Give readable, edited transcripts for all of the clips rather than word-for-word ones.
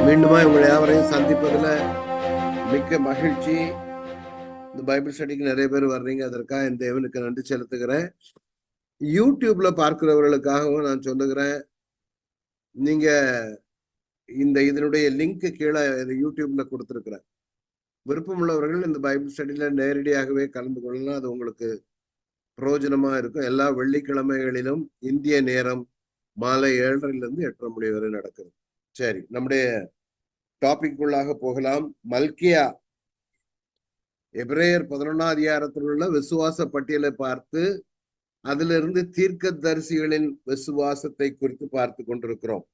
மீண்டுமா உங்களை யாவரையும் சந்திப்பதுல மிக்க மகிழ்ச்சி. இந்த பைபிள் ஸ்டடிக்கு நிறைய பேர் வர்றீங்க, அதற்காக என் தேவனுக்கு நன்றி செலுத்துகிறேன். யூடியூப்ல பார்க்கிறவர்களுக்காகவும் நான் சொல்லுகிறேன், நீங்க இதனுடைய லிங்க் கீழே யூடியூப்ல கொடுத்துருக்கிறேன். விருப்பம் உள்ளவர்கள் இந்த பைபிள் ஸ்டடியில நேரடியாகவே கலந்து கொள்ளலாம். அது உங்களுக்கு பிரயோஜனமா இருக்கும். எல்லா வெள்ளிக்கிழமைகளிலும் இந்திய நேரம் மாலை 7:30 8:30 மணி வரை நடக்குது. சரி, நம்முடைய டாபிக் உள்ளாக போகலாம். மல்கியா எபிரேயர் 11ஆம் அதிகாரத்தில் உள்ள விசுவாச பட்டியலை பார்த்து அதிலிருந்து தீர்க்கதரிசிகளின் விசுவாசத்தை குறித்து பார்த்து கொண்டிருக்கிறோம்.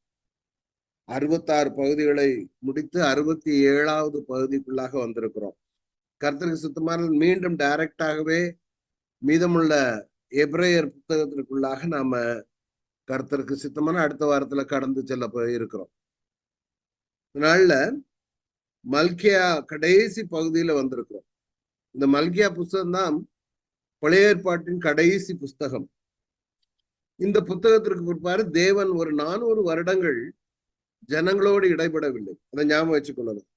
66 பகுதிகளை முடித்து 67வது பகுதிக்குள்ளாக வந்திருக்கிறோம். கர்த்தருக்கு சித்தமான மீண்டும் டைரக்டாகவே மீதமுள்ள எபிரேயர் புத்தகத்திற்குள்ளாக நாம கர்த்தருக்கு சித்தமான அடுத்த வாரத்துல கடந்து செல்ல இருக்கிறோம். இதனால மல்கியா கடைசி பகுதியில வந்திருக்கிறோம். இந்த மல்கியா புஸ்தகம் தான் பழைய ஏற்பாட்டின் கடைசி புஸ்தகம். இந்த புத்தகத்திற்கு பிற்பாடு தேவன் ஒரு 400 வருடங்கள் ஜனங்களோடு இடைபடவில்லை. அதை ஞாபகம் வச்சுக்கொள்ளணும்.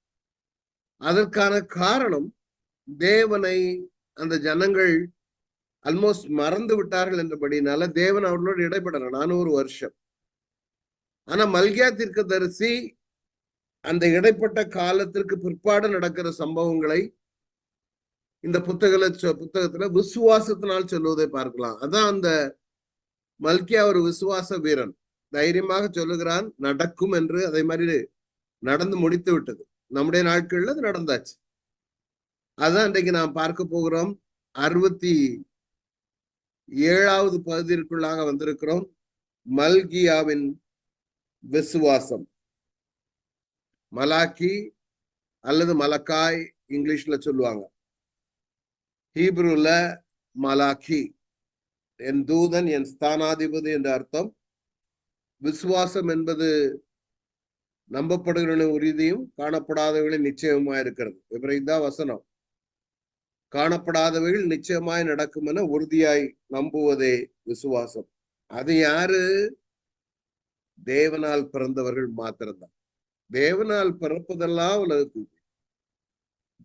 அதற்கான காரணம், தேவனை அந்த ஜனங்கள் ஆல்மோஸ்ட் மறந்து விட்டார்கள் என்றபடினால தேவன் அவர்களோடு இடைபடல 400 வருஷம். ஆனா மல்கியா தீர்க்கதரிசி அந்த இடைப்பட்ட காலத்திற்கு பிற்பாடு நடக்கிற சம்பவங்களை இந்த புத்தகத்துல விசுவாசத்தினால் சொல்லுவதை பார்க்கலாம். அதான் அந்த மல்கியா ஒரு விசுவாச வீரன், தைரியமாக சொல்லுகிறான் நடக்கும் என்று. அதே மாதிரி நடந்து முடித்து விட்டது. நம்முடைய நாட்கள்ல அது நடந்தாச்சு. அதான் இன்றைக்கு நாம் பார்க்க போகிறோம். 67வது பகுதிக்குள்ளாக வந்திருக்கிறோம். மல்கியாவின் விசுவாசம். மலாக்கி அல்லது மலக்காய் இங்கிலீஷ்ல சொல்லுவாங்க, ஹீப்ருல மலாக்கி. என் தூதன், என் ஸ்தானாதிபதி என்ற அர்த்தம். விசுவாசம் என்பது நம்பப்படுகிற உறுதியும் காணப்படாதவர்களின் நிச்சயமா இருக்கிறது. இதான் வசனம். காணப்படாதவைகள் நிச்சயமாய் நடக்கும் என உறுதியாய் நம்புவதே விசுவாசம். அது யாரு? தேவனால் பிறந்தவர்கள் மாத்திரம்தான். தேவனால் பிறப்பதெல்லாம் உலகத்துக்கு.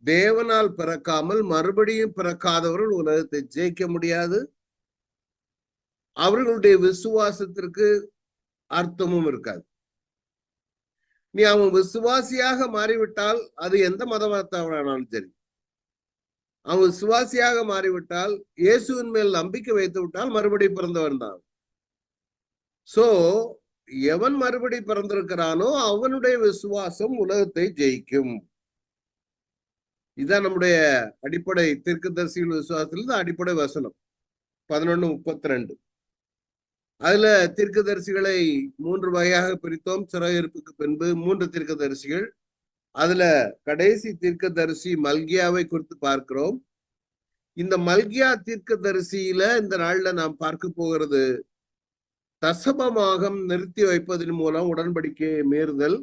தேவனால் பிறக்காமல் மறுபடியும் பிறக்காதவர்கள் உலகத்தை ஜெயிக்க முடியாது. அவர்களுடைய விசுவாசத்திற்கு அர்த்தமும் இருக்காது. நீ அவன் விசுவாசியாக மாறிவிட்டால், அது எந்த மதமானாலும் சரி, அவன் விசுவாசியாக மாறிவிட்டால், இயேசுவின் மேல் நம்பிக்கை வைத்து விட்டால் மறுபடியும் பிறந்தவன் தான். சோ எவன் மறுபடி பிறந்திருக்கிறானோ அவனுடைய விசுவாசம் உலகத்தை ஜெயிக்கும். இதுதான் நம்முடைய அடிப்படை தீர்க்கதரிசிகள் விசுவாசத்துல அடிப்படை வசனம் 11:32. அதுல தீர்க்கதரிசிகளை 3 வகையாக பிரித்தோம். சிறையிருப்புக்கு பின்பு 3 தீர்க்கதரிசிகள். அதுல கடைசி தீர்க்கதரிசி மல்கியாவை குறித்து பார்க்கிறோம். இந்த மல்கியா தீர்க்கதரிசியில இந்த நாள்ல நாம் பார்க்க போகிறது தசமபாகம் நிறுத்தி வைப்பதன் மூலம் உடன்படிக்கையை மீறுதல்.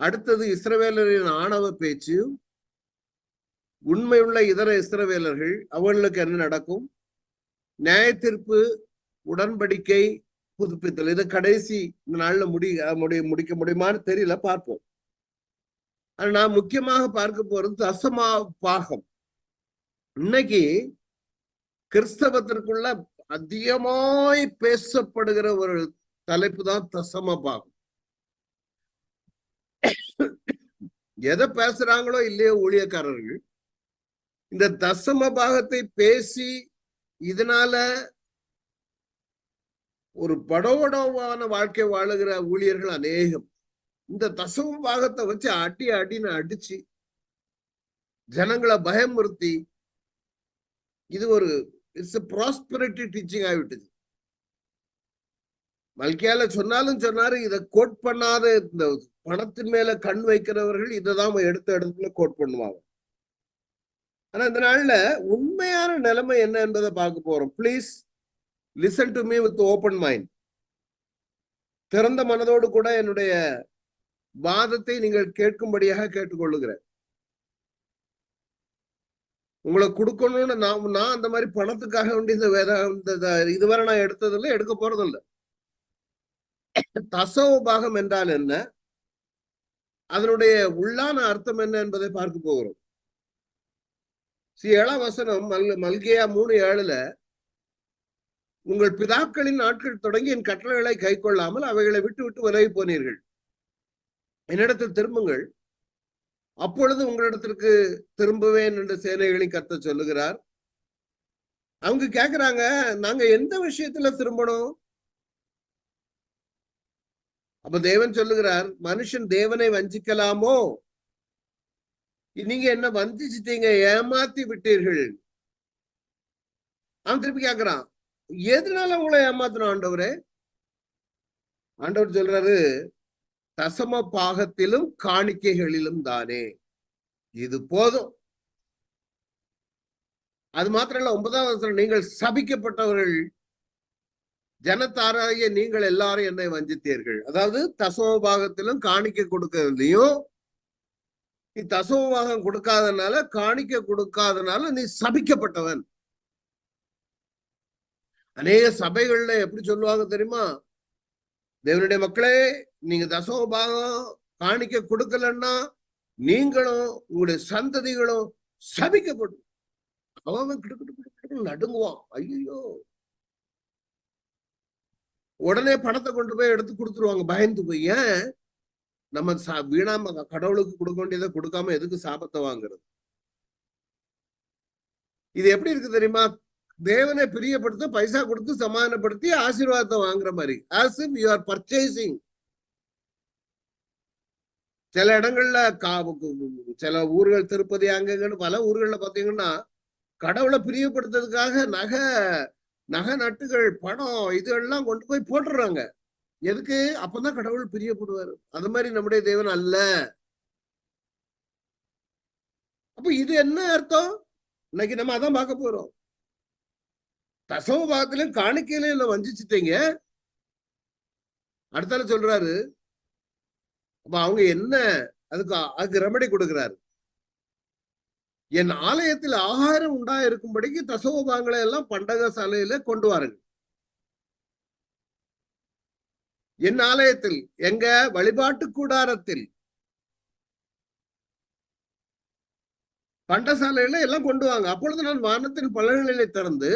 அடுத்தது இஸ்ரவேலரின் ஆணவ பேச்சு. உண்மையுள்ள இதர இஸ்ரவேலர்கள், அவர்களுக்கு என்ன நடக்கும்? நியாய தீர்ப்பு, உடன்படிக்கை புதுப்பித்தல். இது கடைசி இந்த நாள்ல முடிக்க முடியுமான்னு தெரியல, பார்ப்போம். நான் முக்கியமாக பார்க்க போறது தசமா பாகம். இன்னைக்கு கிறிஸ்தவத்திற்குள்ள அதிகமாய் பேசப்படுகிற ஒரு தலைப்பு தான் தசம பாகம். எதை பேசுறாங்களோ இல்லையோ ஊழியக்காரர்கள், இந்த தசம பாகத்தை பேசி இதனால ஒரு படோடவான வாழ்க்கை வாழுகிற ஊழியர்கள் அநேகம். இந்த தசம பாகத்தை வச்சு அடின்னு அடிச்சு ஜனங்களை பயமுறுத்தி, இது ஒரு ப்ராஸ்பரிட்டி டீச்சிங் ஆகிவிட்டது. மல்கியால சொன்னாலும் சொன்னாரு, இதை கோட் பண்ணாத இந்த பணத்தின் மேல கண் வைக்கிறவர்கள் இதைதான் எடுத்த இடத்துல கோட் பண்ணுவாங்க. ஆனா இந்த நாள்ல உண்மையான நிலைமை என்ன என்பதை பார்க்க போறோம். Please listen to me with open mind. திறந்த மனதோடு கூட என்னுடைய வாதத்தை நீங்கள் கேட்கும்படியாக கேட்டுக்கொள்ளுகிறேன். உங்களை கொடுக்கணும்னு நான் அந்த மாதிரி பணத்துக்காக வேண்டிய இதுவரை நான் எடுத்ததில்லை, எடுக்க போறதில்லை. தசம பாகம் என்றால் என்ன? அதனுடைய உள்ளான அர்த்தம் என்ன என்பதை பார்க்க போகிறோம். 7ஆம் வசனம் மல்கியா 3:7 உங்கள் பிதாக்களின் நாட்கள் தொடங்கி என் கட்டளைகளை கை கொள்ளாமல் அவைகளை விட்டு விட்டு விலகி போனீர்கள். என்னிடத்தில் திரும்புங்கள், அப்பொழுது உங்களிடத்திற்கு திரும்புவேன் என்று சேனைகளின் கர்த்தர் சொல்லுகிறார். அவங்க கேக்குறாங்க, நாங்க எந்த விஷயத்துல திரும்பணும்? அப்ப தேவன் சொல்லுகிறார், மனுஷன் தேவனை வஞ்சிக்கலாமோ? நீங்க என்ன வஞ்சிச்சிட்டீங்க, ஏமாத்தி விட்டீர்கள். அவன் திருப்பி கேக்குறான், எதனால உங்களை ஏமாத்தணும் ஆண்டவரே? ஆண்டவர் சொல்றாரு, தசம பாகத்திலும் காணிக்கைகளிலும் தானே, இது போதும். அது மாத்திரம் இல்ல, 9ஆம் வசனம், நீங்கள் சபிக்கப்பட்டவர்கள், ஜனத்தாராகிய நீங்கள் எல்லாரும் என்னை வஞ்சித்தீர்கள். அதாவது தசம பாகத்திலும் காணிக்கை கொடுக்கறதுலயும், நீ தசம பாகம் கொடுக்காதனால, காணிக்கை கொடுக்காதனால நீ சபிக்கப்பட்டவன். அநேக சபைகள்ல எப்படி சொல்லுவாங்க தெரியுமா? தேவனுடைய மக்களே, நீங்க தசம பாகம் காணிக்க கொடுக்கலன்னா நீங்களும் உங்களுடைய சந்ததிகளும் சபிக்கப்படும். அவன் கிட்ட நடுங்குவான். ஐயோ, உடனே பணத்தை கொண்டு போய் எடுத்து கொடுத்துருவாங்க பயந்து போய். ஏன் நம்ம வீணாம கடவுளுக்கு கொடுக்க வேண்டியதை கொடுக்காம எதுக்கு சாபத்தை வாங்குறது? இது எப்படி இருக்கு தெரியுமா? தேவனை பிரியப்படுத்த பைசா கொடுத்து சமாதானப்படுத்தி ஆசீர்வாதத்தை வாங்குற மாதிரி. as if you are purchasing. சில இடங்கள்ல சில ஊர்கள், திருப்பதி அங்கன்னு பல ஊர்கள்ல பாத்தீங்கன்னா, கடவுளை பிரியப்படுத்துறதுக்காக நகை நட்டுகள், பணம், இதெல்லாம் கொண்டு போய் போட்டுறாங்க. எதுக்கு? அப்பதான் கடவுள் பிரியப்படுவாரு. அது மாதிரி நம்முடைய தேவன் அல்ல. அப்ப இது என்ன அர்த்தம்? இன்னைக்கு நம்ம அதான் பார்க்க போறோம். தசம பாகத்திலும் காணிக்கையிலும் என்ன வஞ்சிச்சுட்டீங்க. அடுத்தால சொல்றாரு, அப்ப அவங்க என்ன அதுக்கு ரெமடி கொடுக்கிறாரு. என் ஆலயத்தில் ஆகாரம் உண்டா இருக்கும்படிக்கு தசம பாகங்களை எல்லாம் பண்டக சாலையில கொண்டு வாருங்கள். என் ஆலயத்தில், எங்க வழிபாட்டு கூடாரத்தில், பண்டசாலையில எல்லாம் கொண்டு வாங்க. அப்பொழுது நான் வானத்தின் பலன்களை திறந்து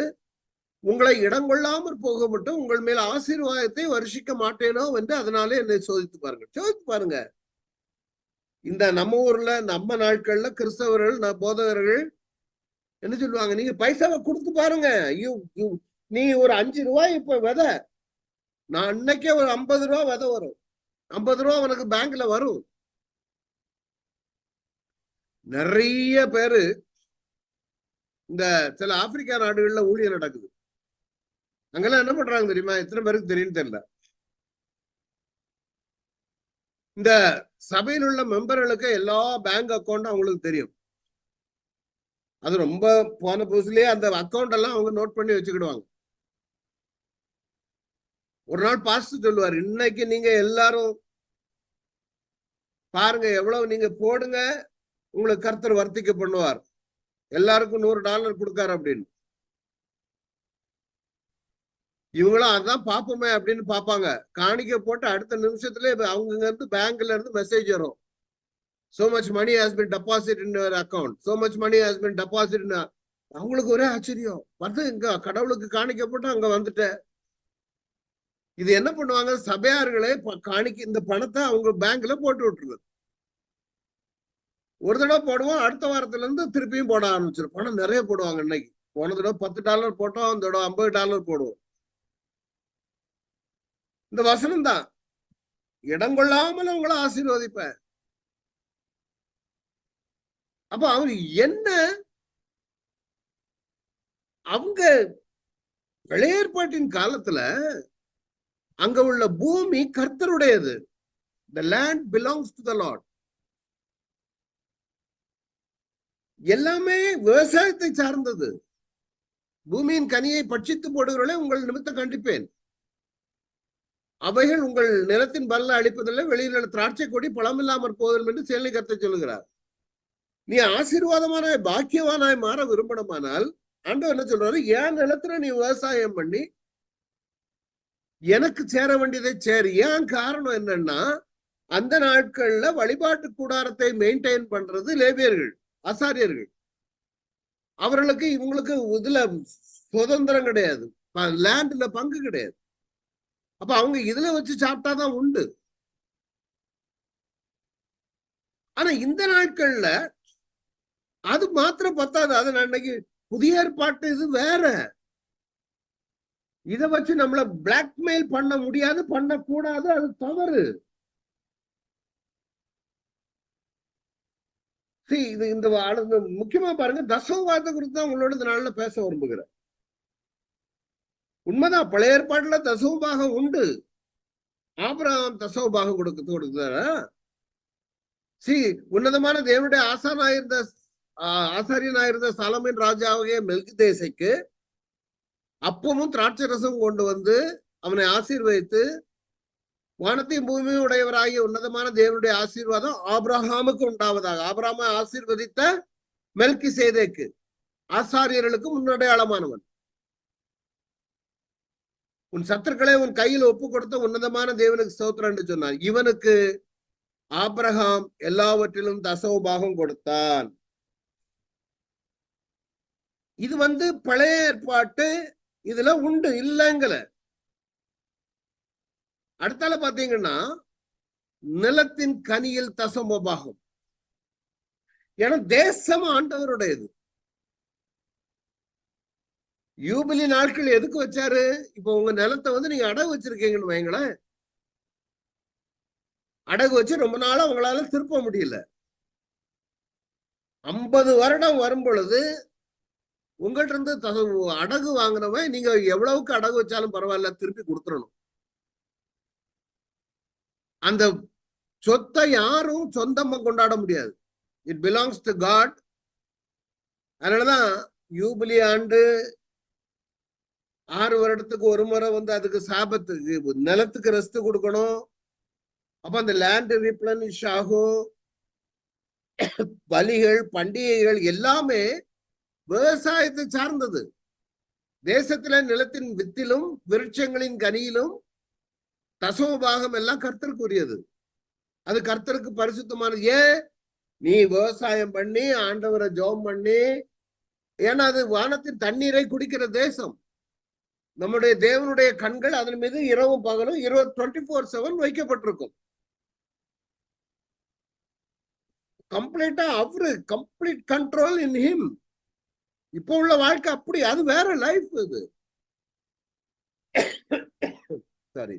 உங்களை இடங்கொள்ளாமற் போக மட்டும் உங்கள் மேல் ஆசீர்வாதத்தை வருஷிக்க மாட்டேனோ என்று அதனாலே என்னை சோதித்து பாருங்க. இந்த நம்ம ஊர்ல, நம்ம நாட்கள்ல கிறிஸ்தவர்கள், போதகர்கள் என்ன சொல்லுவாங்க? நீங்க பைசாவை கொடுத்து பாருங்க. நீ ஒரு 5 ரூபாய் இப்ப விதை, நான் அன்னைக்கே ஒரு 50 ரூபா விதை வரும். 50 ரூபா உனக்கு பேங்க்ல வரும். நிறைய பேரு இந்த சில ஆப்பிரிக்கா நாடுகள்ல ஊழியம் நடக்குது. அங்கெல்லாம் என்ன பண்றாங்க தெரியுமா? எத்தனை பேருக்கு தெரியும் தெரியல. இந்த சபையில் உள்ள மெம்பர்களுக்கு எல்லா பேங்க் அக்கௌண்ட் அவங்களுக்கு தெரியும். அது ரொம்ப போன புதுசுலயே அந்த அக்கௌண்ட் எல்லாம் அவங்க நோட் பண்ணி வச்சுக்கிடுவாங்க. ஒரு நாள் பாஸ்டர் சொல்லுவார், இன்னைக்கு நீங்க எல்லாரும் பாருங்க, எவ்வளவு நீங்க போடுங்க, உங்களுக்கு கர்த்தர் வர்த்திக்க பண்ணுவார், எல்லாருக்கும் $100 கொடுக்காரு அப்படின்னு. இவங்களும் அதான் பாப்போமே அப்படின்னு பாப்பாங்க. காணிக்க போட்டு அடுத்த நிமிஷத்துல அவங்க இருந்து பேங்க்ல இருந்து மெசேஜ் வரும், so much money has been deposited in your account, so much money has been deposited in. அவங்களுக்கு ஒரே ஆச்சரியம், வந்து இங்க கடவுளுக்கு காணிக்க போட்டு அங்க வந்துட்ட. இது என்ன பண்ணுவாங்க? சபையார்களே காணிக்க இந்த பணத்தை அவங்க பேங்க்ல போட்டு விட்டுருது. ஒரு தடவை போடுவோம், அடுத்த வாரத்துல இருந்து திருப்பியும் போட ஆரம்பிச்சிடும். பணம் நிறைய போடுவாங்க. இன்னைக்கு போன தடவை $10 போட்டோம், அந்த தடவை $50 போடுவோம். இந்த வசனம் தான், இடம் கொள்ளாமல் அவங்கள ஆசீர்வதிப்பேன். அப்ப அவங்க என்ன, அவங்க வெளியேற்பாட்டின் காலத்துல அங்க உள்ள பூமி கர்த்தருடையது. The land belongs to the Lord. எல்லாமே விவசாயத்தை சார்ந்தது. பூமியின் கனியை பட்சித்து போடுகிறவர்களே உங்கள் நிமித்தம் கண்டிப்பேன், அவைகள் உங்கள் நிலத்தின் பலனை அளிப்பதில்லை, வெளியில் திராட்சை கொடி பழமில்லாமற் போதும் என்று சேனை கர்த்தர் சொல்லுகிறார். நீ ஆசீர்வாதமான பாக்கியவானாய் மாற விரும்பணுமானால் ஆண்டவர் என்ன சொல்றாரு? என் நிலத்துல நீ விவசாயம் பண்ணி எனக்கு சேர வேண்டியதை சேர். ஏன் காரணம் என்னன்னா, அந்த நாட்கள்ல வழிபாட்டு கூடாரத்தை மெயின்டைன் பண்றது லேவியர்கள், ஆசாரியர்கள். அவர்களுக்கு இவங்களுக்கு இதுல சுதந்திரம் கிடையாது, லேண்ட்ல பங்கு கிடையாது. அப்ப அவங்க இதுல வச்சு சாப்பிட்டாதான் உண்டு. ஆனா இந்த நாட்கள்ல அது மாத்திரம் பத்தாது. அது அன்னைக்கு புதிய ஏற்பாட்டு இது வேற. இதை வச்சு நம்மள பிளாக்மெயில் பண்ண முடியாது, பண்ணக்கூடாது, அது தவறு. இது இந்த முக்கியமா பாருங்க, தசமபாகத்தை குறித்து தான் உங்களோட இந்த நாள்ல பேச விரும்புகிறேன். உண்மைதான், பழைய ஏற்பாட்டுல தசமபாகம் உண்டு. ஆபிரகாம் தசமபாகம் கொடுக்குறாரா? உன்னதமான தேவனுடைய ஆசாரியனாயிருந்த சாலமோன் ராஜாவாகிய மெல்கிதேசேக்கு அப்பமும் திராட்சை ரசம் கொண்டு வந்து அவனை ஆசீர்வதித்து, வானத்தையும் பூமியும் உடையவராகிய உன்னதமான தேவனுடைய ஆசீர்வாதம் ஆபிரகாமுக்கு உண்டாவதாக. ஆபிரகாமை ஆசீர்வதித்த மெல்கிசேதேக்கு ஆசாரியர்களுக்கு முன்னடையாளமானவன். உன் சத்துருக்களை உன் கையில் ஒப்பு கொடுத்த உன்னதமான தேவனுக்கு ஸ்தோத்திரம் என்று சொன்னார். இவனுக்கு ஆபிரகாம் எல்லாவற்றிலும் தசமபாகம் கொடுத்தான். இது பழைய ஏற்பாட்டு இதுல உண்டு, இல்லைங்கல. அடுத்தால பாத்தீங்கன்னா நிலத்தின் கனியில் தசமபாகம். ஏன்னா தேசம் ஆண்டவருடையது. யூபிலி நாட்கள் எதுக்கு வச்சாரு? இப்ப உங்க நிலத்தை நீங்க அடகு வச்சிருக்கீங்கன்னு வைங்களேன். அடகு வச்சு ரொம்ப நாளா உங்களால திருப்ப முடியல. 50 வருடம் வரும் பொழுது உங்கள்ட்ட இருந்து அடகு வாங்கினவன் நீங்க எவ்வளவுக்கு அடகு வச்சாலும் பரவாயில்ல, திருப்பி கொடுத்துடணும். அந்த சொத்தை யாரும் சொந்தமா கொண்டாட முடியாது. It belongs to God. அதனாலதான் யூபிலி ஆண்டு 6 வருடத்துக்கு ஒரு முறை அதுக்கு சாபத்துக்கு நிலத்துக்கு ரெஸ்ட் கொடுக்கணும். அப்ப அந்த லேண்ட் ரீப்ளனிஷ் ஆகும். பலிகள், பண்டிகைகள் எல்லாமே விவசாயத்தை சார்ந்தது. தேசத்துல நிலத்தின் வித்திலும் விருட்சங்களின் கனியிலும் தசமபாகம் எல்லாம் கர்த்தருக்குரியது. அது கர்த்தருக்கு பரிசுத்தமானது. ஏன்? நீ விவசாயம் பண்ணி ஆண்டவரை ஜெபம் பண்ணி, ஏன்னா அது வானத்தின் தண்ணீரை குடிக்கிற தேசம். நம்முடைய தேவனுடைய கண்கள் அதன் மீது இரவும் பகலும் 24/7 வைக்கப்பட்டிருக்கும். கம்ப்ளீட்டா அவரு கம்ப்ளீட் கண்ட்ரோல் இன் ஹிம். இப்போ உள்ள வாழ்க்கை அப்படி, அது வேற லைஃப். இது சரி.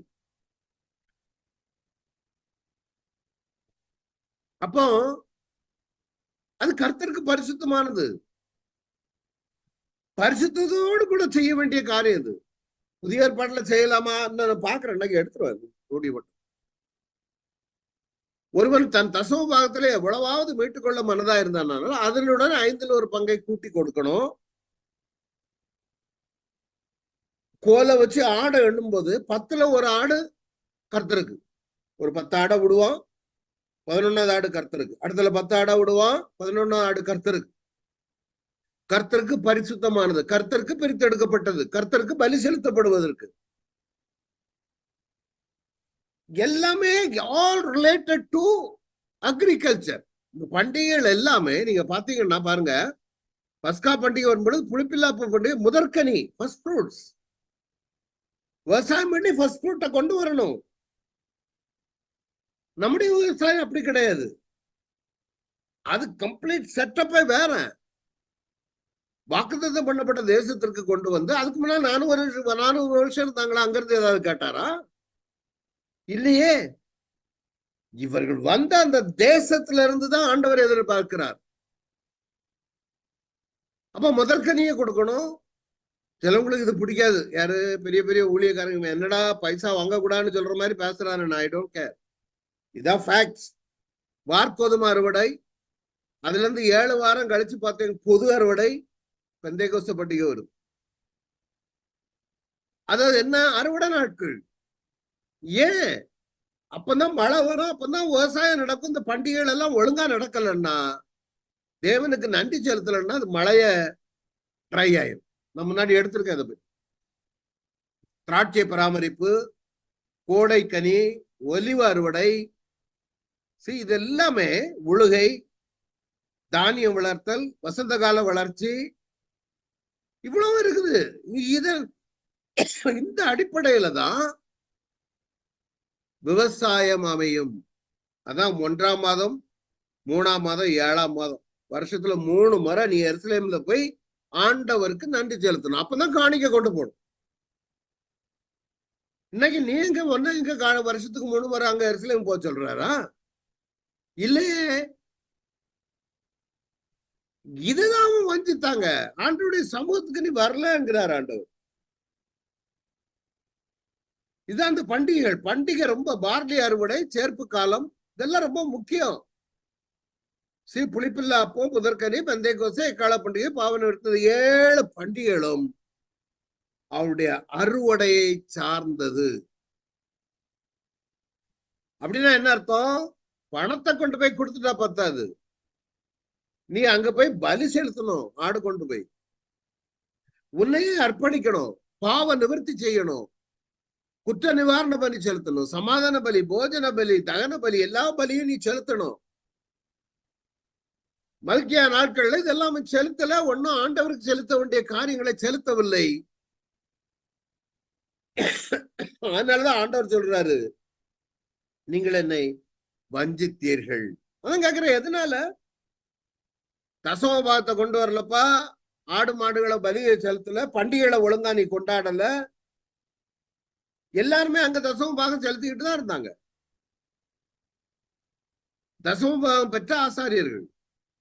அப்போ அது கர்த்தருக்கு பரிசுத்தமானது. பரிசுத்தத்தோடு கூட செய்ய வேண்டிய காரியம் இது. புதிய ஏற்பாட்டுல செய்யலாமா? நான் பாக்குறேன், எடுத்துருவாரு. ஒருவன் தன் தசமபாகத்திலே எவ்வளவாவது மீட்டுக்கொள்ள மனதா இருந்தானால அதனுடன் 5ல் ஒரு பங்கை கூட்டி கொடுக்கணும். கோலை வச்சு ஆடை எண்ணும் போது 10ல் ஒரு ஆடு கர்த்தருக்கு. ஒரு 10 ஆடை விடுவான், 11வது ஆடு கர்த்தருக்கு. அடுத்தல 10 ஆடை விடுவான், 11வது ஆடு கர்த்தருக்கு. கர்த்தருக்கு பரிசுத்தமானது, கர்த்தருக்கு பிரித்தெடுக்கப்பட்டது, கர்த்தருக்கு பலி செலுத்தப்படுவதற்கு. எல்லாமே ஆல் ரிலேட்டட் டு அக்ரிகல்ச்சர். இந்த பண்டிகைகள் எல்லாமே நீங்க பாத்தீங்கன்னா பாருங்க, பஸ்கா பண்டிகை வரும்பொழுது புளிப்பில்லாப்பு பண்டிகை, முதற்கனி, ஃபர்ஸ்ட் ஃப்ரூட்ஸ். விவசாயம் பண்ணி ஃபர்ஸ்ட் ஃப்ரூட்டை கொண்டு வரணும். நம்முடைய விவசாயம் அப்படி கிடையாது. அது கம்ப்ளீட் செட்டப்பே வேற. வாக்குத்தத்தம் பண்ணப்பட்ட தேசத்திற்கு கொண்டு வந்து அதுக்கு முன்னாடி 400 வருஷம் இருந்தாங்களா? அங்கிருந்து ஏதாவது கேட்டாரா? இல்லையே. இவர்கள் வந்த அந்த தேசத்துல இருந்துதான் ஆண்டவர் எதிர்பார்க்கிறார். அப்ப முதற்கனியே கொடுக்கணும். சிலவங்களுக்கு இது பிடிக்காது. யாரு பெரிய பெரிய ஊழியக்காரங்க என்னடா பைசா வாங்க கூடாதுன்னு சொல்ற மாதிரி பேசுறாரு. I don't care. இதான் ஃபேக்ட்ஸ். வார்கோதுமை அறுவடை, அதுல இருந்து 7 வாரம் கழிச்சு பார்த்தீங்க பொது அறுவடை, பெந்தைக்கோஸ்து பண்டிகை வரும். அதாவது என்ன? அறுவடை நாட்கள். ஏன்? அப்பதான் மழை வரும், அப்பதான் விவசாயம் நடக்கும். இந்த பண்டிகைகள் எல்லாம் ஒழுங்கா நடக்கலன்னா, தேவனுக்கு நன்றி செலுத்தலன்னா அது மழைய ட்ரை ஆயிரும். நான் முன்னாடி எடுத்திருக்கேன். அதை திராட்சை பராமரிப்பு, கோடை கனி, ஒலிவு அறுவடை, இது எல்லாமே உழுகை, தானியம் வளர்த்தல், வசந்த கால வளர்ச்சி, இவ்வளவு இருக்குது. இந்த அடிப்படையில தான் விவசாயம் அமையும். அதான் 1ஆம் மாதம், 3ஆம் மாதம், 7ஆம் மாதம், வருஷத்துல 3 முறை நீ எருசலேம்ல போய் ஆண்டவருக்கு நன்றி செலுத்தணும். அப்பதான் காணிக்க கொண்டு போகணும். இன்னைக்கு நீங்க ஒண்ணு இங்க வருஷத்துக்கு 3 முறை அங்க எருசலேம் போக சொல்றாரா? இல்லையே. இதுதான் வஞ்சித்தாங்க. ஆண்டவருடைய சமூகத்துக்கு நீ வரலங்கிறார் ஆண்டவர். இதுதான் அந்த பண்டிகைகள். பண்டிகை ரொம்ப பார்லி அறுவடை, சேர்ப்பு காலம், இதெல்லாம் ரொம்ப முக்கியம். புளிப்பில்லா அப்போ, புதற்கனி, பந்தை கோசை, எக்கால பண்டிகை, பாவனை எடுத்தது 7 பண்டிகைகளும் அவருடைய அறுவடையை சார்ந்தது. அப்படின்னா என்ன அர்த்தம்? பணத்தை கொண்டு போய் கொடுத்துட்டா பத்தாது, நீ அங்க போய் பலி செலுத்தணும். ஆடு கொண்டு போய் உன்னையே அர்ப்பணிக்கணும், பாவ நிவர்த்தி செய்யணும், குற்ற நிவாரண பலி செலுத்தணும், சமாதான பலி, போஜன பலி, தகன பலி, எல்லா பலியும் நீ செலுத்தணும். மல்கியா நாட்கள்ல இதெல்லாம் செலுத்தல. ஒன்னும் ஆண்டவருக்கு செலுத்த வேண்டிய காரியங்களை செலுத்தவில்லை. அதனாலதான் ஆண்டவர் சொல்றாரு, நீங்கள் என்னை வஞ்சித்தீர்கள். அதான் கேக்குற, எதனால தசமபாகத்தை கொண்டு வரலப்பா, ஆடு மாடுகளை பலியை செலுத்தல, பண்டிகைகளை ஒழுங்கா நீ கொண்டாடல. எல்லாருமே அங்க தசமபாகம் செலுத்திக்கிட்டு தான் இருந்தாங்க. தசமபாகம் பெற்ற ஆசாரியர்கள்,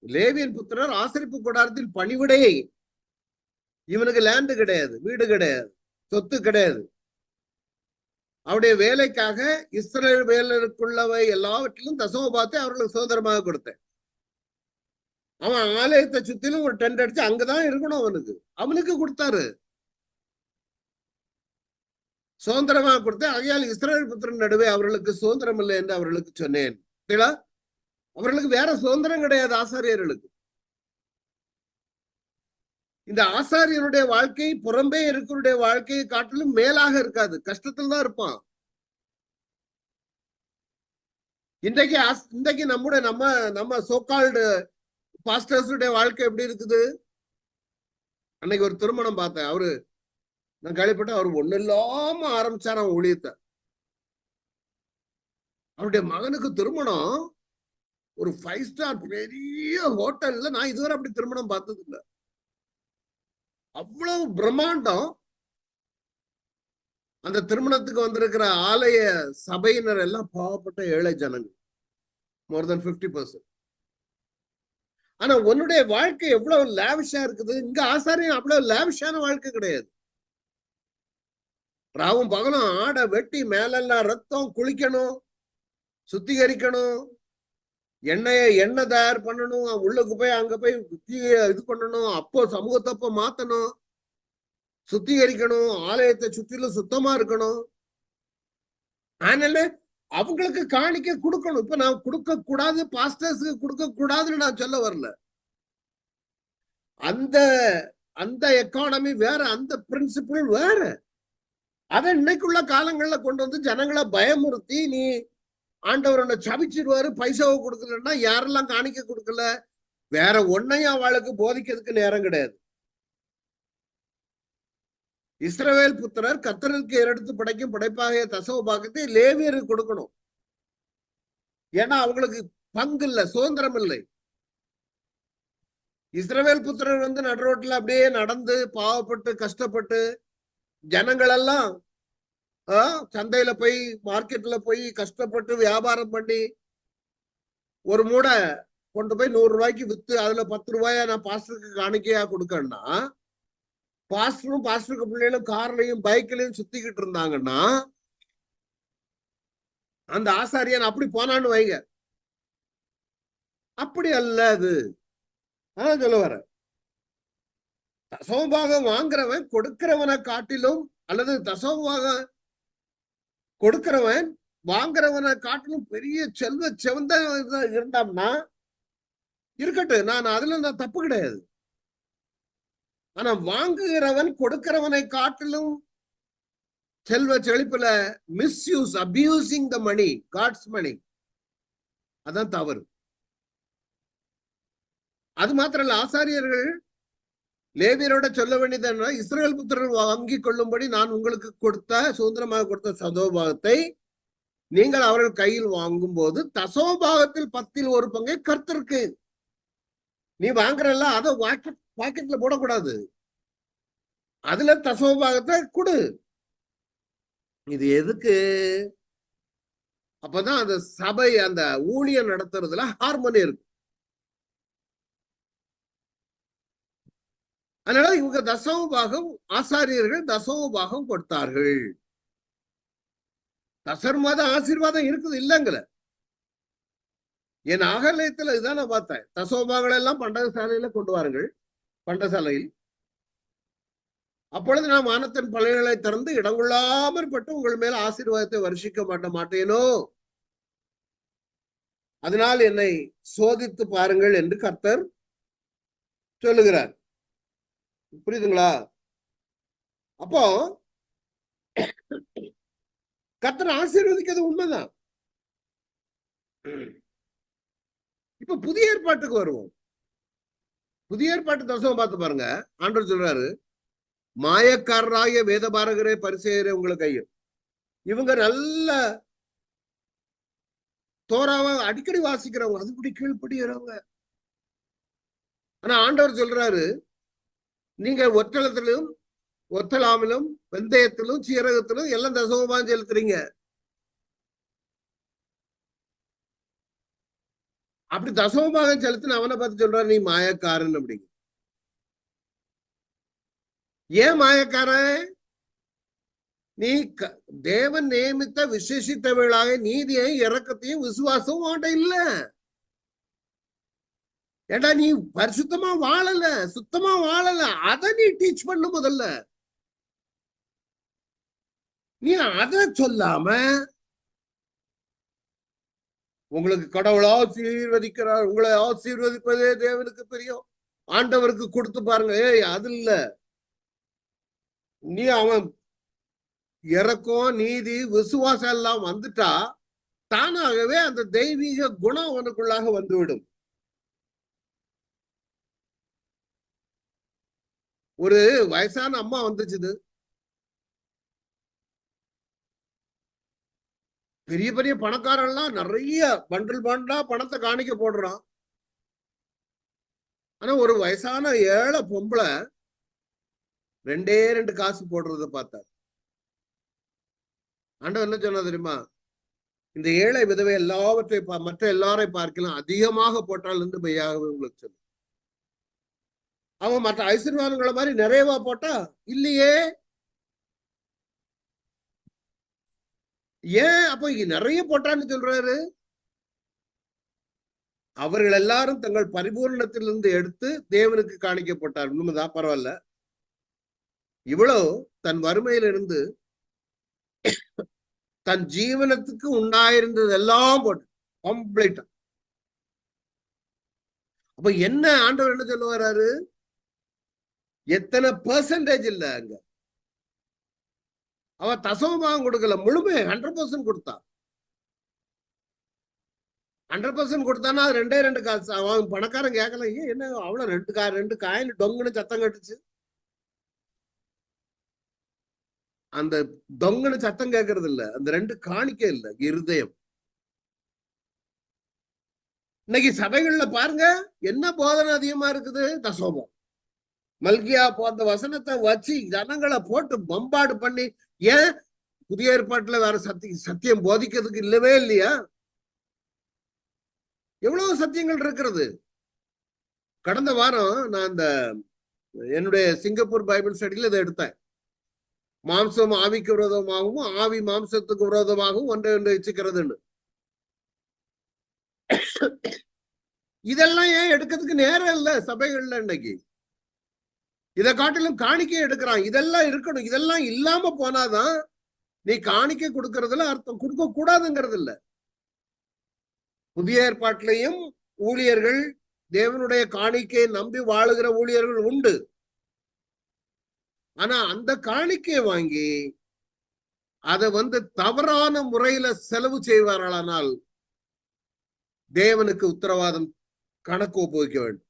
லேவியன் புத்திரர் ஆசரிப்பு கூடாரத்தில் பணிவிடை. இவனுக்கு லேண்டு கிடையாது, வீடு கிடையாது, சொத்து கிடையாது. அவருடைய வேலைக்காக இஸ்ரேல் வேலருக்குள்ளவை எல்லாவற்றிலும் தசமபாகத்தை அவர்களுக்கு சுதந்திரமாக கொடுத்தேன். அவன் ஆலயத்தை சுத்திலும் ஒரு டென்ட் அடிச்சு அங்கதான் இருக்கணும். அவனுக்கு கொடுத்தாரு, சுதந்திரமாக கொடுத்தேன். ஆகையால் இஸ்ரேல் புத்திரன் நடுவே அவர்களுக்கு சுதந்திரம் இல்லை என்று அவர்களுக்கு சொன்னேன். அவர்களுக்கு வேற சுதந்திரம் கிடையாது. ஆசாரியர்களுக்கு இந்த ஆசாரியனுடைய வாழ்க்கை புறம்பே இருக்கிற வாழ்க்கையை காட்டிலும் மேலாக இருக்காது, கஷ்டத்தில் தான் இருப்பான். இன்றைக்கு நம்முடைய நம்ம சோகால்டு பாஸ்டர்ஸுடைய வாழ்க்கை எப்படி இருக்குது? அன்னைக்கு ஒரு திருமணம் பார்த்தேன். நான் கேள்விப்பட்ட அவர் ஒண்ணு இல்லாம ஆரம்பிச்சார் அவன் ஊழியத்தை. அவருடைய மகனுக்கு திருமணம் ஒரு 5 ஸ்டார் பெரிய ஹோட்டல்ல. நான் இதுவரை அப்படி திருமணம் பார்த்தது இல்லை. அவ்வளவு பிரம்மாண்டம். அந்த திருமணத்துக்கு வந்திருக்கிற ஆலய சபையினர் எல்லாம் பாவப்பட்ட ஏழை ஜனங்கள், மோர் தென் 50%. ஆனா உன்னுடைய வாழ்க்கை எவ்வளவு லேவிஷா இருக்குது. இங்க ஆசாரியம் அவ்வளவு லேவிஷான வாழ்க்கை கிடையாது. ராவும் பகலும் ஆடை வெட்டி மேலெல்லாம் ரத்தம், குளிக்கணும், சுத்திகரிக்கணும், எண்ணெய் தயார் பண்ணணும், உள்ளுக்கு போய் அங்க போய் இது பண்ணணும், அப்போ சமூகத்தப்ப மாத்தணும், சுத்திகரிக்கணும், ஆலயத்தை சுற்றிலும் சுத்தமா இருக்கணும். அதனால அவங்களுக்கு காணிக்க கொடுக்கணும். இப்ப நான் கொடுக்க கூடாது, பாஸ்டர்ஸுக்கு கொடுக்க கூடாதுன்னு நான் சொல்ல வரல. அந்த எக்கானமி வேற, அந்த பிரின்சிபிள் வேற. அதை இன்னைக்குள்ள காலங்கள்ல கொண்டு வந்து ஜனங்களை பயமுறுத்தி, நீ ஆண்டவர் உன்னை சபிச்சிருவாரு, பைசாவை கொடுக்கலன்னா யாரெல்லாம் காணிக்க கொடுக்கல, வேற ஒன்னையும் அவளுக்கு போதிக்கிறதுக்கு நேரம் கிடையாது. இஸ்ரவேல் புத்திரர் கர்த்தருக்கு ஏறெடுத்து படைக்கும் படைப்பாகிய தசம பாகத்தை லேவியருக்கு கொடுக்கணும். ஏன்னா அவங்களுக்கு பங்கு இல்லை, சுதந்திரம் இல்லை. இஸ்ரவேல் புத்திரர் நடுரோட்டில் அப்படியே நடந்து பாவப்பட்டு கஷ்டப்பட்டு, ஜனங்கள் எல்லாம் சந்தையில போய் மார்க்கெட்ல போய் கஷ்டப்பட்டு வியாபாரம் பண்ணி ஒரு மூடை கொண்டு போய் 100 ரூபாய்க்கு வித்து அதுல 10 ரூபாயா நான் பாஸ்டருக்கு காணிக்கையா கொடுக்கணும்னா, பாஸ்டரும் பாஸ்டருக்கு பிள்ளைகளும் கார்லயும் பைக்லயும் சுத்திக்கிட்டு இருந்தாங்கன்னா, அந்த ஆசாரியன் அப்படி போனான்னு வைங்க. அப்படி அல்ல அது. அதான் சொல்ல வர, தசமபாகம் வாங்குறவன் கொடுக்கிறவனை காட்டிலும், அல்லது தசமபாகம் கொடுக்கிறவன் வாங்குறவனை காட்டிலும் பெரிய செல்வ செவந்த இருந்தான்னா இருக்கட்டும், நான் அதுல நான் தப்பு கிடையாது. ஆனா வாங்குகிறவன் கொடுக்கிறவனை காட்டிலும் செல்வ செழிப்புல misuse, abusing the money, God's மணி, அதான் தவறு. அது மாத்திரம் இல்ல, ஆசாரியர்கள் லேவியரோட சொல்ல வேண்டியது இஸ்ரேல் புத்திரர்கள் வாங்கி கொள்ளும்படி நான் உங்களுக்கு கொடுத்த சுதந்திரமாக கொடுத்த சதோபாகத்தை நீங்கள் அவர்கள் கையில் வாங்கும் போது தசோபாகத்தில் 10 பங்கை கர்த்தருக்கு நீ வாங்குறல்ல, அதை பாக்கெட்ல போடக்கூடாது, அதுல தசோபாகத்தை கொடு. இது எதுக்கு? அப்பதான் அந்த சபை அந்த ஊழியம் நடத்துறதுல ஹார்மோனி இருக்கு. அதனால இவங்க தசமபாகம், ஆசாரியர்கள் தசமபாகம் கொடுத்தார்கள். தசர்மாத ஆசீர்வாதம் இருக்குது இல்லைங்கிற. என் அகலயத்துல இதுதான் நான் பார்த்தேன். தசோபாகங்கள் எல்லாம் பண்டகசாலையில கொண்டு வாருங்கள், பண்டசாலையில். அப்பொழுது நான் வானத்தின் பலன்களை திறந்து இடங்கொள்ளாமற் பட்டு உங்கள் மேல ஆசீர்வாதத்தை வருஷிக்க மாட்டேனோ, அதனால் என்னை சோதித்து பாருங்கள் என்று கர்த்தர் சொல்லுகிறார். புரியுதுங்களா? அப்போ கர்த்தர் ஆசீர்வதிக்கிறது உண்மைதான். இப்ப புதிய ஏற்பாட்டுக்கு வருவோம். புதிய ஏற்பாட்டு தசமம் பார்த்து பாருங்க. ஆண்டவர் சொல்றாரு, மாயக்காரராகிய வேதபாரகரே பரிசேயரே உங்களுக்கு கையில். இவங்க நல்ல தோராவ அடிக்கடி வாசிக்கிறவங்க, அதுபடி கீழ்படுகிறவங்க. ஆனா ஆண்டவர் சொல்றாரு, நீங்க ஒற்றளத்திலும் ஒத்தலாமிலும் வெந்தயத்திலும் சீரகத்திலும் எல்லாம் தசமபாகம் செலுத்துறீங்க. அப்படி தசமபாகம் செலுத்தின அவனை பார்த்து சொல்றாரு, நீ மாயக்காரன் அப்படிங்க. ஏன் மாயக்காரன்? நீ தேவன் நியமித்த விசேஷித்தவர்களாக நீதியை இரக்கத்தையும் விசுவாசமும் அவன்கிட்ட இல்ல. ஏண்டா நீ பரிசுத்தமா வாழல, சுத்தமா வாழல, அதை நீ டீச் பண்ணு. முதல்ல நீ அதை சொல்லாம உங்களுக்கு கடவுளை ஆசீர்வதிக்கிறார், உங்களை ஆசீர்வதிப்பதே தேவனுக்கு தெரியும், ஆண்டவருக்கு கொடுத்து பாருங்க. ஏய், அது இல்ல. நீ அவன் இறக்கம் நீதி விசுவாசம் எல்லாம் வந்துட்டா தானாகவே அந்த தெய்வீக குணம் அவனுக்குள்ளாக வந்துவிடும். ஒரு வயசான அம்மா வந்துச்சுது, பெரிய பெரிய பணக்காரெல்லாம் நிறைய பண்டில் பண்டா பணத்தை காணிக்க போடுறான். ஆனா ஒரு வயசான ஏழை பொம்பளை 2 காசு போடுறத பார்த்தார். ஆண்டவர் என்ன சொன்னா தெரியுமா? இந்த ஏழை விதவை எல்லாவற்றையும் மற்ற எல்லாரையும் பார்க்கலாம் அதிகமாக போட்டால் இருந்து மெய்யாகவே உங்களுக்கு சொல்லு. அவன் மற்ற ஐஸ்வர்யவான்களை மாதிரி நிறைவா போட்டா இல்லையே. ஏன் அப்ப இங்க நிறைய போட்டான்னு சொல்றாரு? அவர்கள் எல்லாரும் தங்கள் பரிபூர்ணத்திலிருந்து எடுத்து தேவனுக்கு காணிக்கப்பட்டார். உண்மைதான், பரவாயில்ல. இவ்வளவு தன் வறுமையிலிருந்து தன் ஜீவனத்துக்கு உண்டாயிருந்தது எல்லாம் போட்டு கம்ப்ளீட்டா. அப்ப என்ன ஆண்டவர் என்ன சொல்ல வர்றாரு? எத்தனை பெர்சன்டேஜ் இல்ல, அங்க அவ தசமபாகம் கொடுக்கல, முழுமை 100% கொடுத்தா. 100% கொடுத்தானா அது 2 காசு. அவன் பணக்காரன் கேட்கல, ஏன் என்ன அவ்வளவு 2 காயின் டொங்குன்னு சத்தம் கட்டுச்சு. அந்த தொங்கன்னு சத்தம் கேட்கறது இல்ல, அந்த 2 காணிக்க இல்ல, இருதயம். இன்னைக்கு சபைகள்ல பாருங்க என்ன போதனை அதிகமா இருக்குது, தசோபம். மல்கியா போன்ற வசனத்தை வச்சு ஜனங்களை போட்டு பம்பாடு பண்ணி. ஏன் புதிய ஏற்பாட்டுல வேற சத்தியம் போதிக்கிறதுக்கு இல்லவே இல்லையா? எவ்வளவு சத்தியங்கள் இருக்கிறது. கடந்த வாரம் நான் இந்த என்னுடைய சிங்கப்பூர் பைபிள் ஸ்டடியில இதை எடுத்தேன். மாம்சம் ஆவிக்கு விரோதமாகவும் ஆவி மாம்சத்துக்கு விரோதமாகவும் ஒன்றை ஒன்று வச்சுக்கிறதுன்னு. இதெல்லாம் ஏன் எடுக்கிறதுக்கு நேரம் இல்லை சபைகள்ல. இன்னைக்கு இதை காட்டிலும் காணிக்கை எடுக்கிறான். இதெல்லாம் இருக்கணும். இதெல்லாம் இல்லாம போனாதான் நீ காணிக்கை கொடுக்கறதுல அர்த்தம். கொடுக்க கூடாதுங்கிறது இல்ல. புதிய ஏற்பாட்டிலையும் ஊழியர்கள் தேவனுடைய காணிக்கையை நம்பி வாழுகிற ஊழியர்கள் உண்டு. ஆனா அந்த காணிக்கையை வாங்கி அதை தவறான முறையில செலவு செய்வார்களானால் தேவனுக்கு உத்தரவாதம் கணக்கு ஒப்புவிக்க வேண்டும்.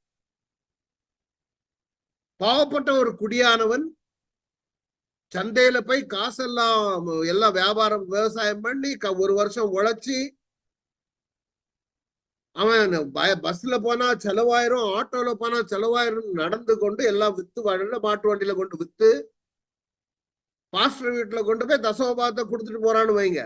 பாவப்பட்ட ஒரு குடியானவன் சந்தையில போய் காசெல்லாம் எல்லாம் வியாபாரம் விவசாயம் பண்ணி ஒரு வருஷம் உழைச்சி அவன் பஸ்ல போனா செலவாயிரும், ஆட்டோல போனா செலவாயிரும், நடந்து கொண்டு எல்லாம் வித்து மாட்டு வண்டியில கொண்டு வித்து பாஸ்டர் வீட்டுல கொண்டு போய் தசமபாகத்தை கொடுத்துட்டு போறான்னு வைங்க.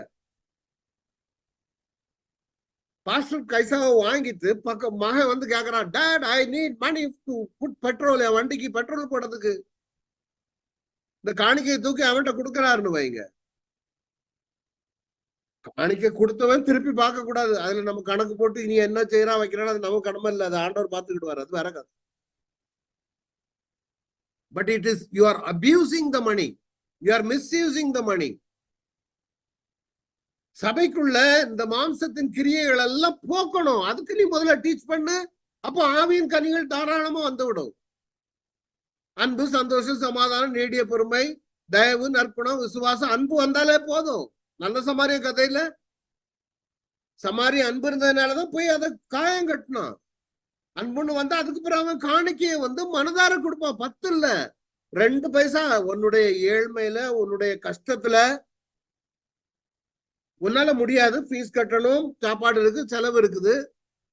பாஸ்டர் கைசாவை வாங்கிட்டு பக்கம் மகன் வந்து கேக்குறான், dad I need money to put petrol, என் வண்டிக்கு பெட்ரோல் போடுறதுக்கு. இந்த காணிக்கையை தூக்கி அவன்கிட்ட கொடுக்கறாருன்னு வைங்க. காணிக்கை கொடுத்தவன் திருப்பி பார்க்க கூடாது. அதுல நம்ம கணக்கு போட்டு இனி என்ன செய்யறா வைக்கிறான் அது நம்ம கடமை இல்லை, அது ஆண்டவர் பார்த்துக்கிட்டு வர, அது வேற கதை. But it is you are abusing the money, you are misusing the money. சபைக்குள்ள இந்த மாம்சத்தின் கிரியைகள் எல்லாம் போக்கணும். அதுக்கு நீ முதல்ல டீச் பண்ணு. அப்போ ஆவியின் கனிகள் தாராளமா வந்து விடும். அன்பு, சந்தோஷம், சமாதானம், நீடிய பொறுமை, தயவு, நற்குணம், விசுவாசம். அன்பு வந்தாலே போதும். நல்ல சமாரிய கதையில சமாரிய அன்பு இருந்ததுனாலதான் போய் அதை காயம் கட்டினான். அன்புன்னு வந்தா அதுக்கு பிறகு அவன் காணிக்கையை வந்து மனதார கொடுப்பான். 10 இல்ல 2 பைசா. உன்னுடைய ஏழ்மையில, உன்னுடைய கஷ்டத்துல உன்னால முடியாது, ஃபீஸ் கட்டணும், சாப்பாடு இருக்கு, செலவு இருக்குது.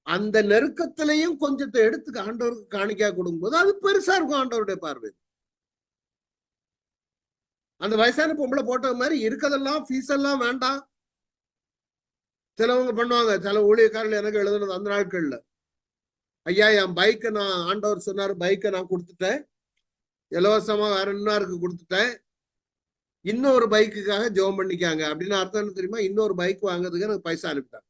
அந்த நெருக்கத்திலையும் கொஞ்சத்தை எடுத்து ஆண்டவருக்கு காணிக்கையா கொடுக்கும்போது அது பெருசா இருக்கும் ஆண்டவருடைய பார்வை. அந்த வயசான பொம்பளை போட்ட மாதிரி இருக்கதெல்லாம் ஃபீஸ் எல்லாம் வேண்டாம். சிலவங்க பண்ணுவாங்க, சில ஊழியக்காரர்கள் எனக்கு எழுதுனது அந்த நாட்கள்ல, ஐயா என் பைக்கை நான் ஆண்டவர் சொன்னாரு, பைக்கை நான் கொடுத்துட்டேன், இலவசமா வேற இன்னொருக்கு கொடுத்துட்டேன், இன்னொரு பைக்குக்காக ஜெபம் பண்ணிக்காங்க. அப்படின்னு அர்த்தம் என்ன தெரியுமா? இன்னொரு பைக் வாங்குறதுக்கு எனக்கு பைசா அனுப்பிட்டாங்க.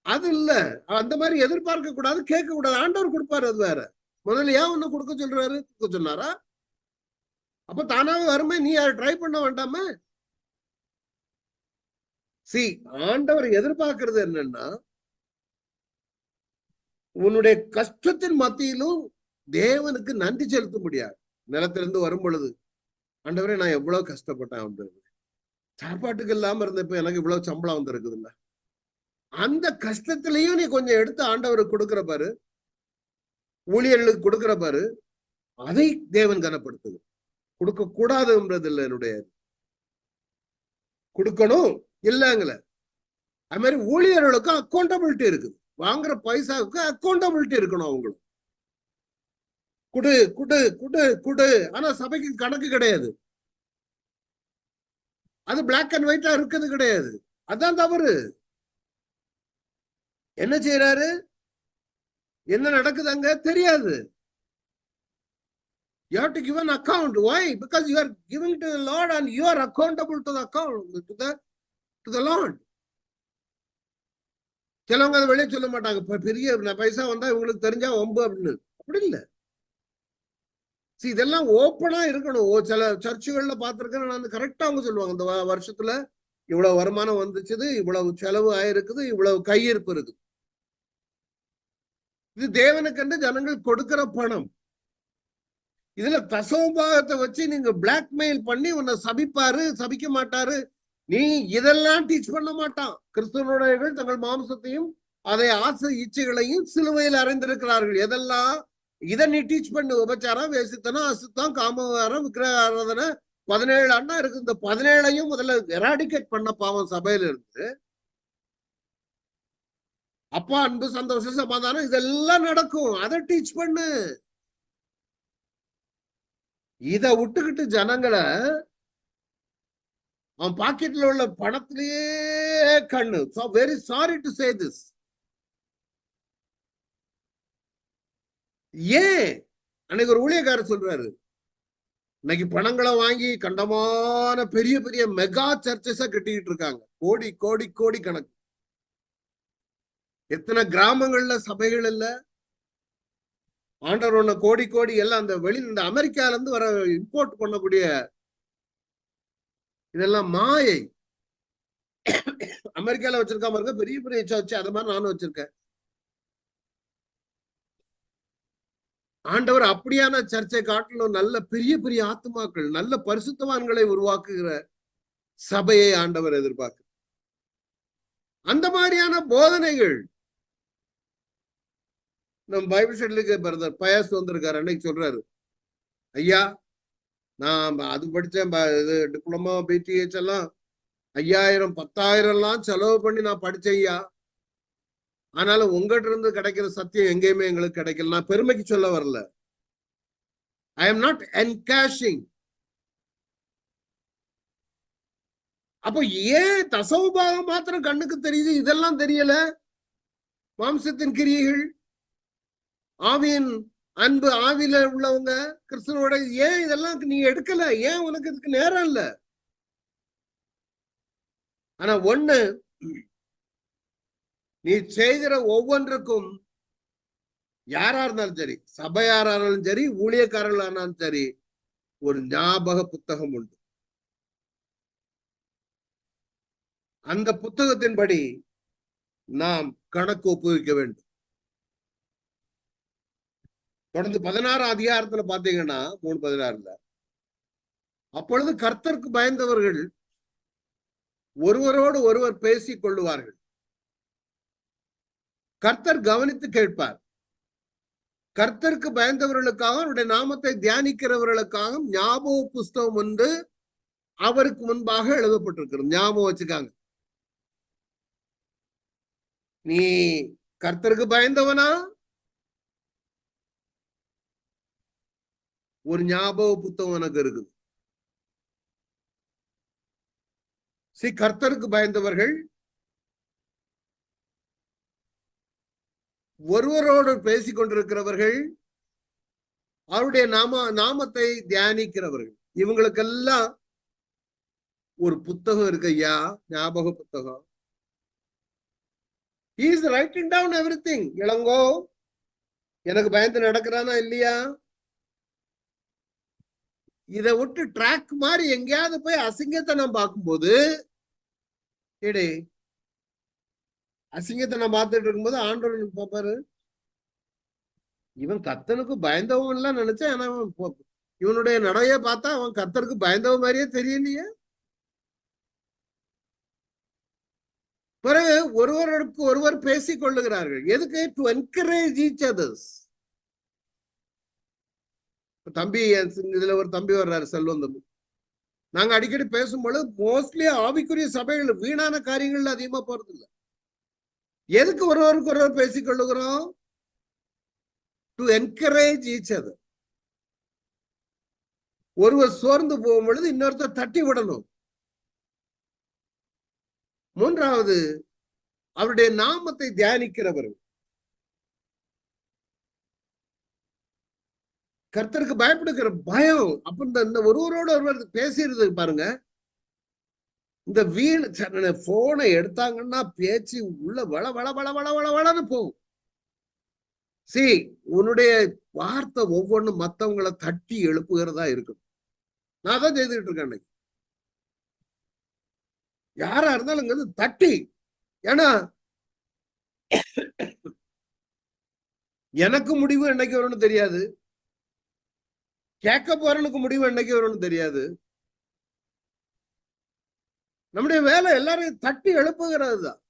அது இல்ல, அந்த மாதிரி எதிர்பார்க்க கூடாது, கேட்க கூடாது. ஆண்டவர் கொடுப்பாரு, அது வேற. முதல்ல ஏன் ஒண்ணு கொடுக்க சொல்றாரு? கொடுக்க சொன்னாரா? அப்ப தானாவே வருமே, நீ ட்ரை பண்ண வேண்டாம? ஆண்டவர் எதிர்பார்க்கிறது என்னன்னா, உன்னுடைய கஷ்டத்தின் மத்தியிலும் தேவனுக்கு நன்றி செலுத்த முடியாது. நிலத்திலிருந்து வரும் பொழுது, ஆண்டவரே நான் எவ்வளவு கஷ்டப்பட்டேன், ஆண்டவரே சாப்பாட்டுக்கு இல்லாம இருந்தப்ப எனக்கு இவ்வளவு சம்பளம் வந்திருக்குதுல்ல. அந்த கஷ்டத்திலையும் நீ கொஞ்சம் எடுத்து ஆண்டவருக்கு கொடுக்கிற பாரு, ஊழியர்களுக்கு கொடுக்கிற பாரு, அதை தேவன் கனப்படுத்துது. கொடுக்க கூடாதுன்றது இல்லை என்னுடைய, கொடுக்கணும் இல்லைங்கள. அது மாதிரி ஊழியர்களுக்கும் அக்கௌண்டபிலிட்டி இருக்குது. வாங்குற பைசாவுக்கு அக்கௌண்டபிலிட்டி இருக்கணும். அவங்களும் குடு குடு குடு குடு. ஆனா சபைக்கு கணக்கு கிடையாது. அது பிளாக் அண்ட் ஒயிட்டா இருக்குது கிடையாது. அதான் தவறு. என்ன செய்யறாரு, என்ன நடக்குது அங்க தெரியாது. You have to give an account. Why? Because you are giving to the Lord and you are accountable to the account, to the Lord. சிலவங்க அதை வெளியே சொல்ல மாட்டாங்க, பெரிய பைசா வந்தா இவங்களுக்கு தெரிஞ்சா ஒம்பு அப்படின்னு. அப்படி இல்லை. இதெல்லாம் ஓப்பனா இருக்கணும். சில சர்ச்சுகள்ல பார்த்திருக்கேன் நான், கரெக்டா அவங்க சொல்லுவாங்க, இந்த வருஷத்துல இவ்வளவு வருமானம் வந்துச்சுது, இவ்வளவு செலவு ஆயிருக்குது, இவ்வளவு கையிருப்பு இருக்குது. இது தேவனுக்கு ஜனங்கள் கொடுக்கிற பணம். இதுல தசமபாகத்தை வச்சு நீங்க பிளாக்மெயில் பண்ணி உன்னை சபிப்பாரு, சபிக்க மாட்டாரு, நீ இதெல்லாம் டீச் பண்ண மாட்டான். கிறிஸ்தவனுடையவர்கள் தங்கள் மாம்சத்தையும் அதை ஆசை இச்சைகளையும் சிலுவையில் அறைந்திருக்கிறார்கள். எதெல்லாம் இதை நீ டீச் பண்ணு. உபச்சாரம், வேசித்தனம், அசுத்தம், காமவாரம், விக்கிரக ஆராதனை, 17 அண்ணா இருக்கு. இந்த 17ஐயும் முதல்ல எராடிகேட் பண்ண பாவம் சபையில இருந்து. அப்பா, அன்பு, சந்தோஷம், சமாதானம் இதெல்லாம் நடக்கும். அதை டீச் பண்ணு. இத விட்டுக்கிட்டு ஜனங்களை அவன் பாக்கெட்ல உள்ள பணத்திலேயே கண்ணு. Very sorry to say this. ஏன் அன்னைக்கு ஒரு ஊழியக்காரர் சொல்றாரு, இன்னைக்கு பணங்களை வாங்கி கண்டமான பெரிய பெரிய மெகா சர்ச்சஸ கட்டிக்கிட்டு இருக்காங்க. கோடி கோடி கோடி கணக்கு. எத்தனை கிராமங்கள்ல சபைகள் இல்ல. ஆண்டவர் ஒண்ணு கோடி கோடி எல்லாம் அந்த இந்த அமெரிக்கால இருந்து வர இம்போர்ட் பண்ணக்கூடிய இதெல்லாம் மாயை. அமெரிக்கால வச்சிருக்கா பாருங்க பெரிய பெரிய சர்ச், அது மாதிரி நானும் வச்சிருக்கேன். ஆண்டவர் அப்படியான சர்ச்சை காட்டிலும் நல்ல பெரிய பெரிய ஆத்துமாக்கள், நல்ல பரிசுத்தவான்களை உருவாக்குகிற சபையை ஆண்டவர் எதிர்பார்க்க. அந்த மாதிரியான போதனைகள். நம்ம பைபிள் ஸ்டடிக்கு பிரதர் பயஸ் வந்திருக்காரு, அன்னைக்கு சொல்றாரு, ஐயா நான் அது படிச்சேன், இது டிப்ளமா பிடிஹெச் எல்லாம் 5000 10,000 எல்லாம் செலவு பண்ணி நான் படிச்சேன் ஐயா. ஆனாலும் உங்ககிட்ட இருந்து கிடைக்கிற சத்தியம் எங்கேயுமே எங்களுக்கு கிடைக்கல. நான் பெருமைக்கு சொல்ல வரல. I am not encashing. அப்போ ஏன் தசவுபாகம் மாத்திரம் கண்ணுக்கு தெரியுது, இதெல்லாம் தெரியல? மாம்சத்தின் கிரியைகள், ஆவியின் அன்பு, ஆவியில உள்ளவங்க கிறிஸ்துவோட, ஏன் இதெல்லாம் நீ எடுக்கல? ஏன் உனக்கு இதுக்கு நேரம் இல்ல? ஆனா ஒண்ணு, நீ செய்கிற ஒவ்வொன்றுக்கும் யாரா இருந்தாலும் சரி, சபையாரா இருந்தாலும் சரி, ஊழியக்காரர்களா இருந்தாலும் சரி, ஒரு ஞாபக புத்தகம் உண்டு. அந்த புத்தகத்தின்படி நாம் கணக்கு ஒப்புவிக்க வேண்டும். தொடர்ந்து 16ஆம் அதிகாரத்துல பாத்தீங்கன்னா 3:16, அப்பொழுது கர்த்தருக்கு பயந்தவர்கள் ஒருவரோடு ஒருவர் பேசிக் கொள்ளுவார்கள், கர்த்தர் கவனித்து கேட்பார். கர்த்தருக்கு பயந்தவர்களுக்காக, அவருடைய நாமத்தை தியானிக்கிறவர்களுக்காக ஞாபக புஸ்தகம் ஒன்று அவருக்கு முன்பாக எழுதப்பட்டிருக்கிறது. ஞாபகம் வச்சுக்காங்க. நீ கர்த்தருக்கு பயந்தவனா? ஒரு ஞாபக புத்தகம் எனக்கு இருக்குது. கர்த்தருக்கு பயந்தவர்கள் ஒருவரோடு பேசிக் கொண்டிருக்கிறவர்கள், அவருடைய நாமத்தை தியானிக்கிறவர்கள், இவங்களுக்கெல்லாம் ஒரு புத்தகம் இருக்கு ஐயா, ஞாபக புத்தகம். He is writing down everything. Ilango, எனக்கு பயந்து நடக்கிறானா இல்லையா? இதை விட்டு ட்ராக் மாதிரி எங்கேயாவது போய் அசிங்கத்தை நான் பார்க்கும்போது, ஏடே அசிங்கத்தை நான் பார்த்துட்டு இருக்கும்போது ஆண்டவனுக்கு பார்ப்பாரு, இவன் கர்த்தனுக்கு பயந்தவன் எல்லாம் நினைச்சேன், ஆனா இவனுடைய நடைய பார்த்தா அவன் கர்த்தருக்கு பயந்தவன் மாதிரியே தெரியலையே. பிறகு ஒருவருக்கு ஒருவர் பேசிக் கொள்ளுகிறார்கள். எதுக்கு? To encourage each others. தம்பி, இதுல ஒரு தம்பி வர்றாரு, செல்வம் தம்பி. நாங்க அடிக்கடி பேசும்பொழுது மோஸ்ட்லி ஆவிக்குரிய சபைகள் வீணான காரியங்கள்ல அதிகமா போறது இல்லை. எதுக்கு ஒருவருக்கு ஒருவர் பேசிக் கொள்ளுகிறோம்? To encourage each other. ஒருவர் சோர்ந்து போகும் பொழுது இன்னொருத்தர் தட்டி விடணும். மூன்றாவது, அவருடைய நாமத்தை தியானிக்கிறவர்கள், கர்த்தருக்கு பயப்படுகிற பயம். அப்ப இந்த ஒருவரோட ஒருவர் பேசிடுறது பாருங்க. இந்த வீண் போனை எடுத்தாங்கன்னா பேச்சு உள்ள வள வள வள வள வள வளன்னு போகும். உன்னுடைய வார்த்தை ஒவ்வொன்றும் மத்தவங்களை தட்டி எழுப்புகிறதா இருக்கும். நான் தான் செய்துட்டு இருக்கேன் அன்னைக்கு. யாரா இருந்தாலும் தட்டி, ஏன்னா எனக்கு முடிவு என்னைக்கு வரும்னு தெரியாது, கேட்க போறனுக்கு முடிவு என்னைக்கு வரும்னு தெரியாது. நம்முடைய வேலை எல்லாரையும் தட்டி எழுப்புகிறது தான்.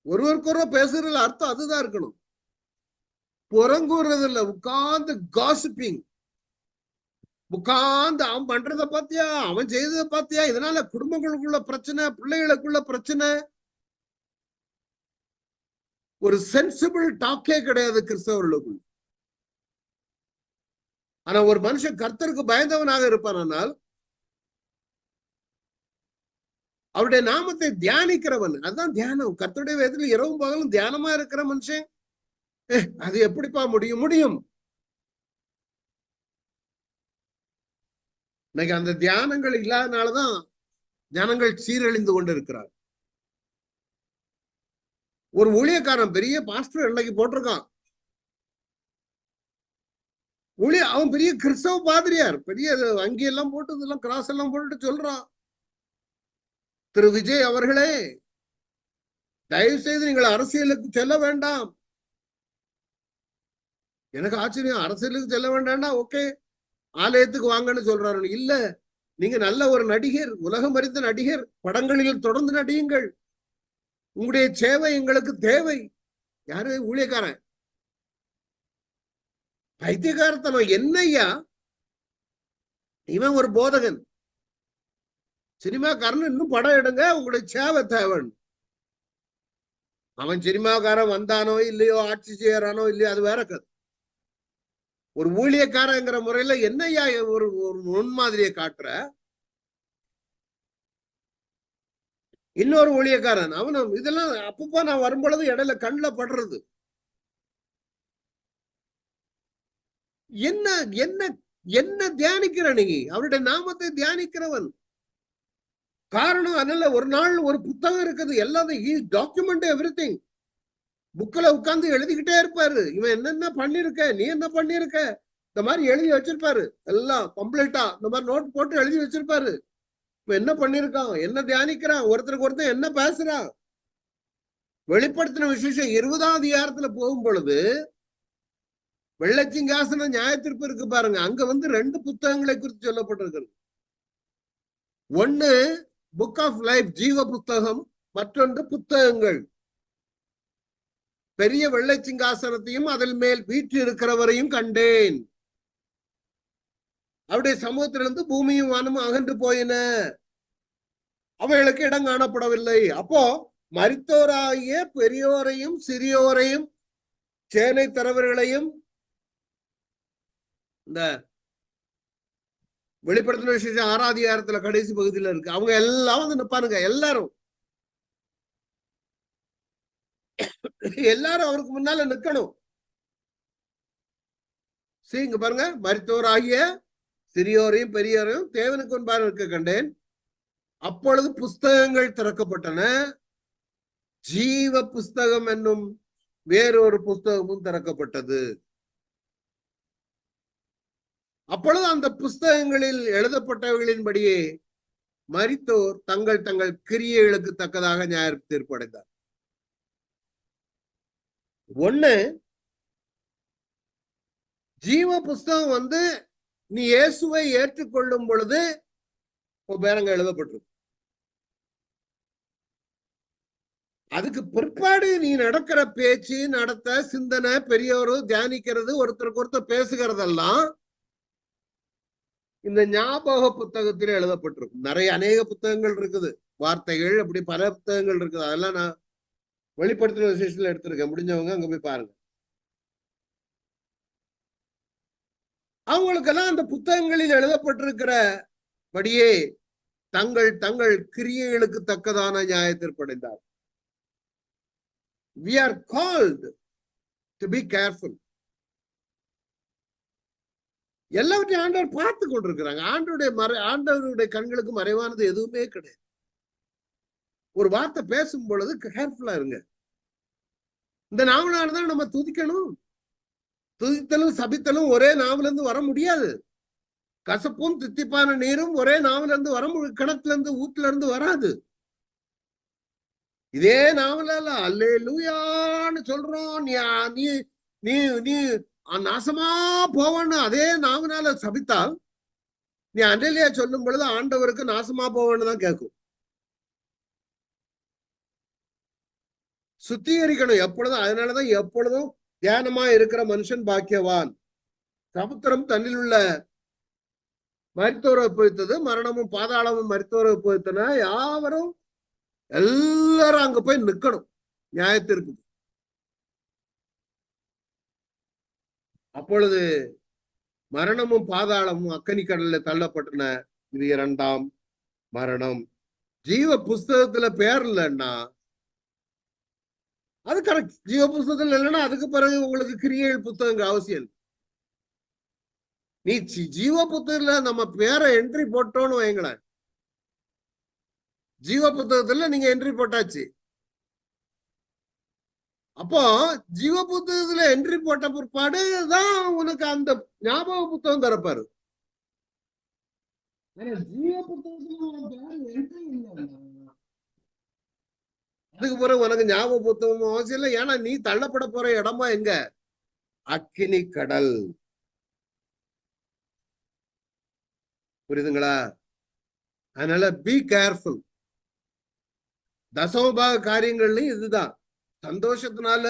ஒருவருக்கு ஒருவர் பேசுறதுல அர்த்தம் அதுதான் இருக்கணும். புறங்கூறுறது இல்ல, உட்கார்ந்து காசிப்பிங், உட்கார்ந்து அவன் பண்றத பாத்தியா, அவன் செய்ததை பாத்தியா, இதனால குடும்பங்களுக்குள்ள பிரச்சனை, பிள்ளைகளுக்குள்ள பிரச்சனை. ஒரு சென்சிபிள் டாக்கே கிடையாது கிறிஸ்தவர்களுக்குள்ள. ஆனா ஒரு மனுஷன் கர்த்தருக்கு பயந்தவனாக இருப்பானால், அவருடைய நாமத்தை தியானிக்கிறவன், அதுதான் தியானம். கர்த்தருடைய வேதத்துல இரவும் பகலும் தியானமா இருக்கிற மனுஷன், அது எப்படிப்பா முடியும்? இன்னைக்கு அந்த தியானங்கள் இல்லாதனாலதான் ஜனங்கள் சீரழிந்து கொண்டு இருக்கிறார். ஒரு ஊழியக்காரன் பெரிய பாஸ்டர் இன்னைக்கு போட்டிருக்கான், அவன் பெரிய கிறிஸ்தவ பாதிரியார், பெரிய அங்கியெல்லாம் போட்டு இதெல்லாம் கிராஸ் எல்லாம் போட்டுட்டு சொல்றான், திரு விஜய் அவர்களே, தயவு செய்து நீங்கள் அரசியலுக்கு செல்ல வேண்டாம். எனக்கு ஆச்சரியம், அரசியலுக்கு செல்ல வேண்டாம்னா ஓகே, ஆலயத்துக்கு வாங்கன்னு சொல்றாரு. இல்ல, நீங்க நல்ல ஒரு நடிகர், உலகம் அறிந்த நடிகர், படங்களில் தொடர்ந்து நடியுங்கள், உங்களுடைய சேவை எங்களுக்கு தேவை. யாரு? ஊழியக்காரன். பைத்தியக்காரத்தனம் என்னையா? இவன் ஒரு போதகன். சினிமாக்காரன் இன்னும் படம் எடுங்க, உங்களுடைய சேவை தேவைன்னு. அவன் சினிமாக்காரன் வந்தானோ இல்லையோ, ஆட்சி செய்யறானோ இல்லையோ, அது வேற கதை. ஒரு ஊழியக்காரங்கிற முறையில என்னையா ஒரு முன்மாதிரியை காட்டுற? இன்னொரு ஊழியக்காரன் அவனும் இதெல்லாம் அப்பப்போ நான் வரும்பொழுது இடையில கண்ணில் படுறது. என்ன என்ன என்ன தியானிக்கிற நீ? அவருடைய நாமத்தை தியானிக்கிறவன். காரணம் அதனால ஒரு நாள் ஒரு புத்தகம் இருக்குது, எல்லாத்தையும் டாக்குமெண்ட் எவ்ரிதிங். புக்கில் உட்கார்ந்து எழுதிக்கிட்டே இருப்பாரு. இவன் என்னென்ன பண்ணிருக்க, நீ என்ன பண்ணிருக்க, இந்த மாதிரி எழுதி வச்சிருப்பாரு. எல்லாம் கம்ப்ளீட்டா இந்த மாதிரி நோட் போட்டு எழுதி வச்சிருப்பாரு. இவன் என்ன பண்ணிருக்கான், என்ன தியானிக்கிறான், ஒருத்தருக்கு ஒருத்தர் என்ன பேசுறான். வெளிப்படுத்தின விசேஷம் 20ஆம் அதிகாரத்துல போகும் பொழுது வெள்ளச்சிங்காசன நியாயத்தீர்ப்பு இருக்கு பாருங்க. அங்க 2 புத்தகங்களை குறித்து சொல்லப்பட்டிருக்கிறது. ஒண்ணு புக் ஆஃப் லைஃப், ஜீவ புத்தகம். மற்றொன்று புத்தகங்கள். பெரிய வெள்ளச்சிங்காசனத்தையும் அதில் மேல் வீட்டு இருக்கிறவரையும் கண்டேன். அவருடைய சமூகத்திலிருந்து பூமியும் வானமும் அகன்று போயின, அவைகளுக்கு இடம் காணப்படவில்லை. அப்போ மரித்தோராகிய பெரியோரையும் சிறியோரையும் சேனை தரவர்களையும் இந்த வெளிப்படுத்தின விசேஷம் 6ஆம் அதிகாரத்துல கடைசி பகுதியில இருக்கு. அவங்க எல்லாம் நிப்பாருங்க. எல்லாரும் அவருக்கு முன்னால நிக்கணும். இங்க பாருங்க, மரித்தோராகிய சிறியோரையும் பெரியோரையும் தேவனுக்கு முன்பாக இருக்க கண்டேன். அப்பொழுது புஸ்தகங்கள் திறக்கப்பட்டன. ஜீவ புஸ்தகம் என்னும் வேறொரு புஸ்தகமும் திறக்கப்பட்டது. அப்பொழுது அந்த புஸ்தகங்களில் எழுதப்பட்டவர்களின்படியே மரித்தோர் தங்கள் தங்கள் கிரியைகளுக்கு தக்கதாக நியாய தீர்ப்பு அடைந்தார். ஒண்ணு, ஜீவ புஸ்தகம் நீ இயேசுவை ஏற்றுக்கொள்ளும் பொழுது பேரங்க எழுதப்பட்டிருக்கு. அதுக்கு பிற்பாடு நீ நடக்கிற பேச்சு, நடத்த, சிந்தனை, பெரியோரு தியானிக்கிறது, ஒருத்தருக்கு ஒருத்தர் பேசுகிறதெல்லாம் இந்த ஞாபக புத்தகத்தில் எழுதப்பட்டிருக்கும். அநேக புத்தகங்கள் இருக்குது, வார்த்தைகள், அப்படி பல புத்தகங்கள் இருக்குது. அதெல்லாம் நான் வெளிப்படுத்தின விசேஷத்துல எடுத்திருக்கேன். முடிஞ்சவங்க அங்க போய் பாருங்க. அவங்களுக்கெல்லாம் அந்த புத்தகங்களில் எழுதப்பட்டிருக்கிறபடியே தங்கள் தங்கள் கிரியைகளுக்கு தக்கதான நியாயத்தீர்ப்பு அடைந்தார். We are called to be careful. எல்லாவற்றையும் ஆண்டவர் பார்த்து கொண்டிருக்கிறாங்க. ஆண்டவருடைய கண்களுக்கு மறைவானது எதுவுமே கிடையாது. ஒரு வார்த்தை பேசும் பொழுது கேர்ஃபுல்லா இருங்க. இந்த நாவலானதான் நம்ம துதிக்கணும். துதித்தலும் சபித்தலும் ஒரே நாவல இருந்து வர முடியாது. கசப்பும் தித்திப்பான நீரும் ஒரே நாவல இருந்து கிணத்துல இருந்து ஊத்துல இருந்து வராது. இதே நாவல அல்லேலூயான்னு சொல்றோம், நீ நீ நீ நாசமா போவன்னு அதே நாவனால சபித்தால் நீ அன்றையிலேயே சொல்லும் பொழுது ஆண்டவருக்கு நாசமா போவன்னு தான் கேட்கும். சுத்திகரிக்கணும் எப்பொழுதும். அதனாலதான் எப்பொழுதும் தியானமா இருக்கிற மனுஷன் பாக்கியவான். சமுத்திரம் தன்னில் உள்ள மரித்தோரை போய்த்தது, மரணமும் பாதாளமும் மரித்தோரை போய்த்தன. யாவரும் எல்லாரும் அங்க போய் நிக்கணும் நியாயத்திற்கு. அப்பொழுது மரணமும் பாதாளமும் அக்கனி கடல்ல தள்ளப்பட்டன. இது 2ஆம் மரணம். ஜீவ புஸ்தகத்துல பேர் இல்லைன்னா அது கரெக்ட். ஜீவ புஸ்தகத்துல இல்லைன்னா அதுக்கு பிறகு உங்களுக்கு கிரியைகள் புத்தகங்கள் அவசியம். நீ ஜீவ புத்தகத்துல நம்ம பேரை என்ட்ரி போட்டோன்னு வைங்களேன், ஜீவ புத்தகத்துல நீங்க என்ட்ரி போட்டாச்சு. அப்போ ஜீவ புத்தகத்துல என்ட்ரி போட்ட பிற்பாடு தான் உனக்கு அந்த ஞாபக புத்தகம் தரப்பாரு. ஜீவ புத்தகத்துல அதுக்கு பிறகு உனக்கு ஞாபக புத்தகம் அவசியம் இல்லை. ஏன்னா நீ தள்ளப்பட போற இடமா எங்க? அக்கினி கடல். புரியுதுங்களா? அதனால பி கேர்ஃபுல். தசமபாக காரியங்கள்லையும் இதுதான். சந்தோஷத்தினால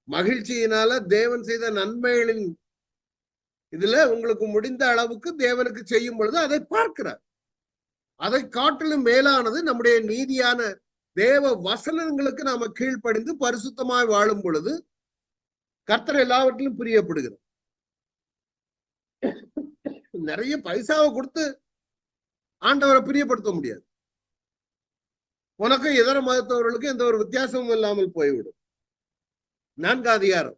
மகிழ்ச்சியினால தேவன் செய்த நன்மைகளின் இதுல உங்களுக்கு முடிந்த அளவுக்கு தேவனுக்கு செய்யும் பொழுது அதை பார்க்கிறார். அதை காட்டிலும் மேலானது நம்முடைய நீதியான தேவ வசனங்களுக்கு நாம கீழ்ப்படிந்து பரிசுத்தமாய் வாழும் பொழுது கர்த்தர் எல்லாவற்றிலும் பிரியப்படுகிறார். நிறைய பைசாவை கொடுத்து ஆண்டவரை பிரியப்படுத்த முடியாது. உனக்கும் இதர மதத்தவர்களுக்கும் எந்த ஒரு வித்தியாசமும் இல்லாமல் போய்விடும். 4 அதிகாரம்,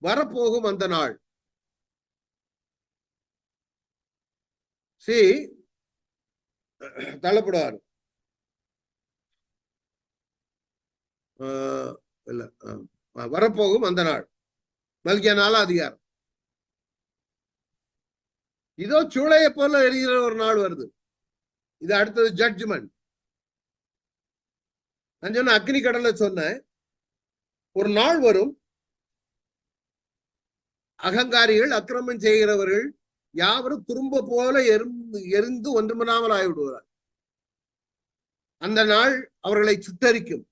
வரப்போகும் அந்த நாள். தள்ளப்படுவார். இல்ல, வரப்போகும் அந்த நாள். மல்கியா 4 அதிகாரம். இதோ சூளையை போல எரிகிற ஒரு நாள் வருது. இது அடுத்தது ஜட்ஜ்மெண்ட். நான் சொன்ன அக்னி கடலை சொன்னேன். ஒரு நாள் வரும், அகங்காரிகள், அக்கிரமம் செய்கிறவர்கள் யாவரும் துரும்ப போல எரிந்து ஒன்றுமில்லாமல் ஆகிவிடுவார். அந்த நாள் அவர்களை சுட்டரிக்கும்.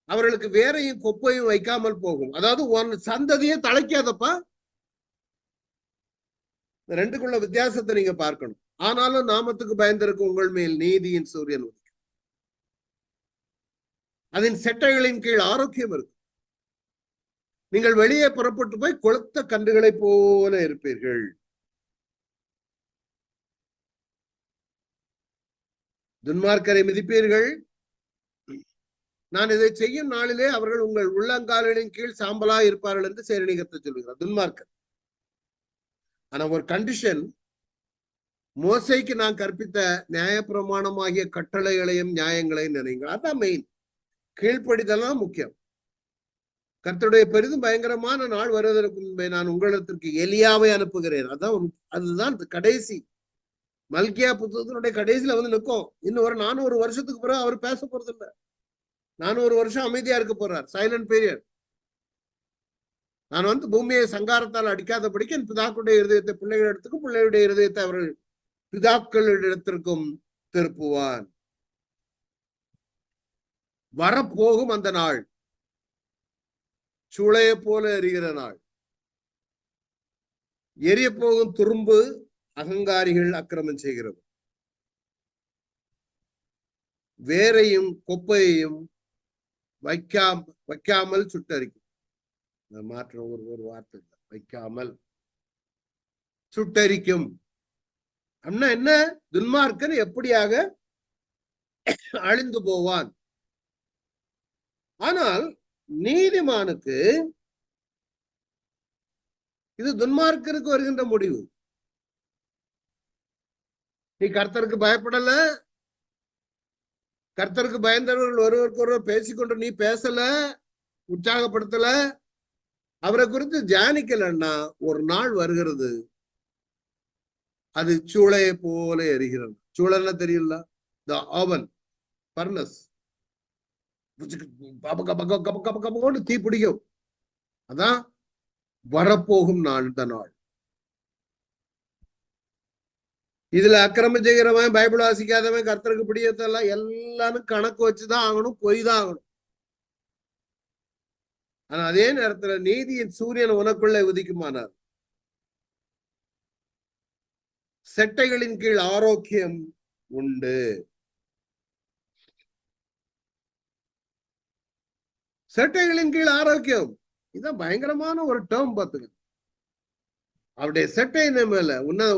அவர்களுக்கு வேறையும் கொப்பையும் வைக்காமல் போகும். அதாவது உன் சந்ததியை தலைக்காதப்பா. ரெண்டுக்குள்ள வித்தியாசத்தை நீங்க பார்க்கணும். ஆனாலும் நாமத்துக்கு பயந்திருக்கும் உங்கள் மேல் நீதியின் சூரியன் உதிக்கும். அதன் செட்டைகளின் கீழ் ஆரோக்கியம் இருக்கும். நீங்கள் வெளியே புறப்பட்டு போய் கொளுத்த கன்றுகளை போல இருப்பீர்கள். துன்மார்க்கரை மிதிப்பீர்கள். நான் இதை செய்யும் நாளிலே அவர்கள் உங்கள் உள்ளங்கால்களின் கீழ் சாம்பலா இருப்பார்கள் என்று சேரணிகத்தை சொல்லுகிறார் துன்மார்க்கர். ஆனா ஒரு கண்டிஷன், மோசைக்கு நான் கற்பித்த நியாயப்பிரமாணமாகிய கட்டளைகளையும் நியாயங்களையும் நினைங்கள். அதான் மெயின். கீழ்ப்படிதெல்லாம் முக்கியம். கர்த்தருடைய பெரிதும் பயங்கரமான நாள் வருவதற்கு முன்பே நான் உங்களிடத்திற்கு எலியாவை அனுப்புகிறேன். அதுதான் கடைசி மல்கியா புத்தகத்தினுடைய கடைசியில வந்து நிற்கும். இன்னும் ஒரு 400 வருஷத்துக்கு பிறகு அவர் பேச போறது இல்லை. 400 வருஷம் அமைதியா இருக்க போறார். Silent period. நான் வந்து பூமியை சங்காரத்தால் அடிக்காதபடிக்கு என் பிதாக்களுடைய இருதயத்தை பிள்ளைகளிடத்துக்கும் பிள்ளைகளுடைய இருதயத்தை அவர்கள் பிதாக்களிடத்திற்கும் திருப்புவான். வரப்போகும் அந்த நாள் சூளையை போல எரிகிற நாள். எரிய போகும் துரும்பு அகங்காரிகள் அக்கிரமம் செய்கிறது. வேரையும் கொப்பையையும் வைக்காமல் சுட்டரிக்கும். மாற்ற ஒரு வார்த்தை வைக்காமல் சுட்டரிக்கும். அப்படின்னா என்ன? துன்மார்க்கன் எப்படியாக அழிந்து போவான். ஆனால் நீதிமானுக்கு இது துன்மார்க்கருக்கு வருகின்ற முடிவு. நீ கர்த்தருக்கு பயப்படல, கர்த்தருக்கு பயந்தவர்கள் ஒருவருக்கு ஒருவர் பேசிக்கொண்டு நீ பேசல, உற்சாகப்படுத்தல, அவரை குறித்து தியானிக்கலன்னா ஒரு நாள் வருகிறது, அது சூளையை போல எரிகிறது. சூளைன்னா தெரியல, த ஓவன் பர்னஸ். தீ பிடிக்கும். அதான் வரப்போகும் நாள். இந்த நாள் இதுல அக்கிரமம் செய்கிறவன், பைபிள் வாசிக்காதவன், கர்த்தருக்கு பிடித்தெல்லாம் எல்லாரும் கணக்கு வச்சுதான் ஆகணும், பொய் தான் ஆகணும். ஆனா அதே நேரத்துல நீதியின் சூரியன் உனக்குள்ளே உதிக்குமானார். செட்டைகளின் கீழ் ஆரோக்கியம் உண்டு. செட்டைகளின் கீழ் ஆரோக்கியம், இதான் பயங்கரமான ஒரு டேர்ம். பார்த்துங்க, அவருடைய செட்டை மேல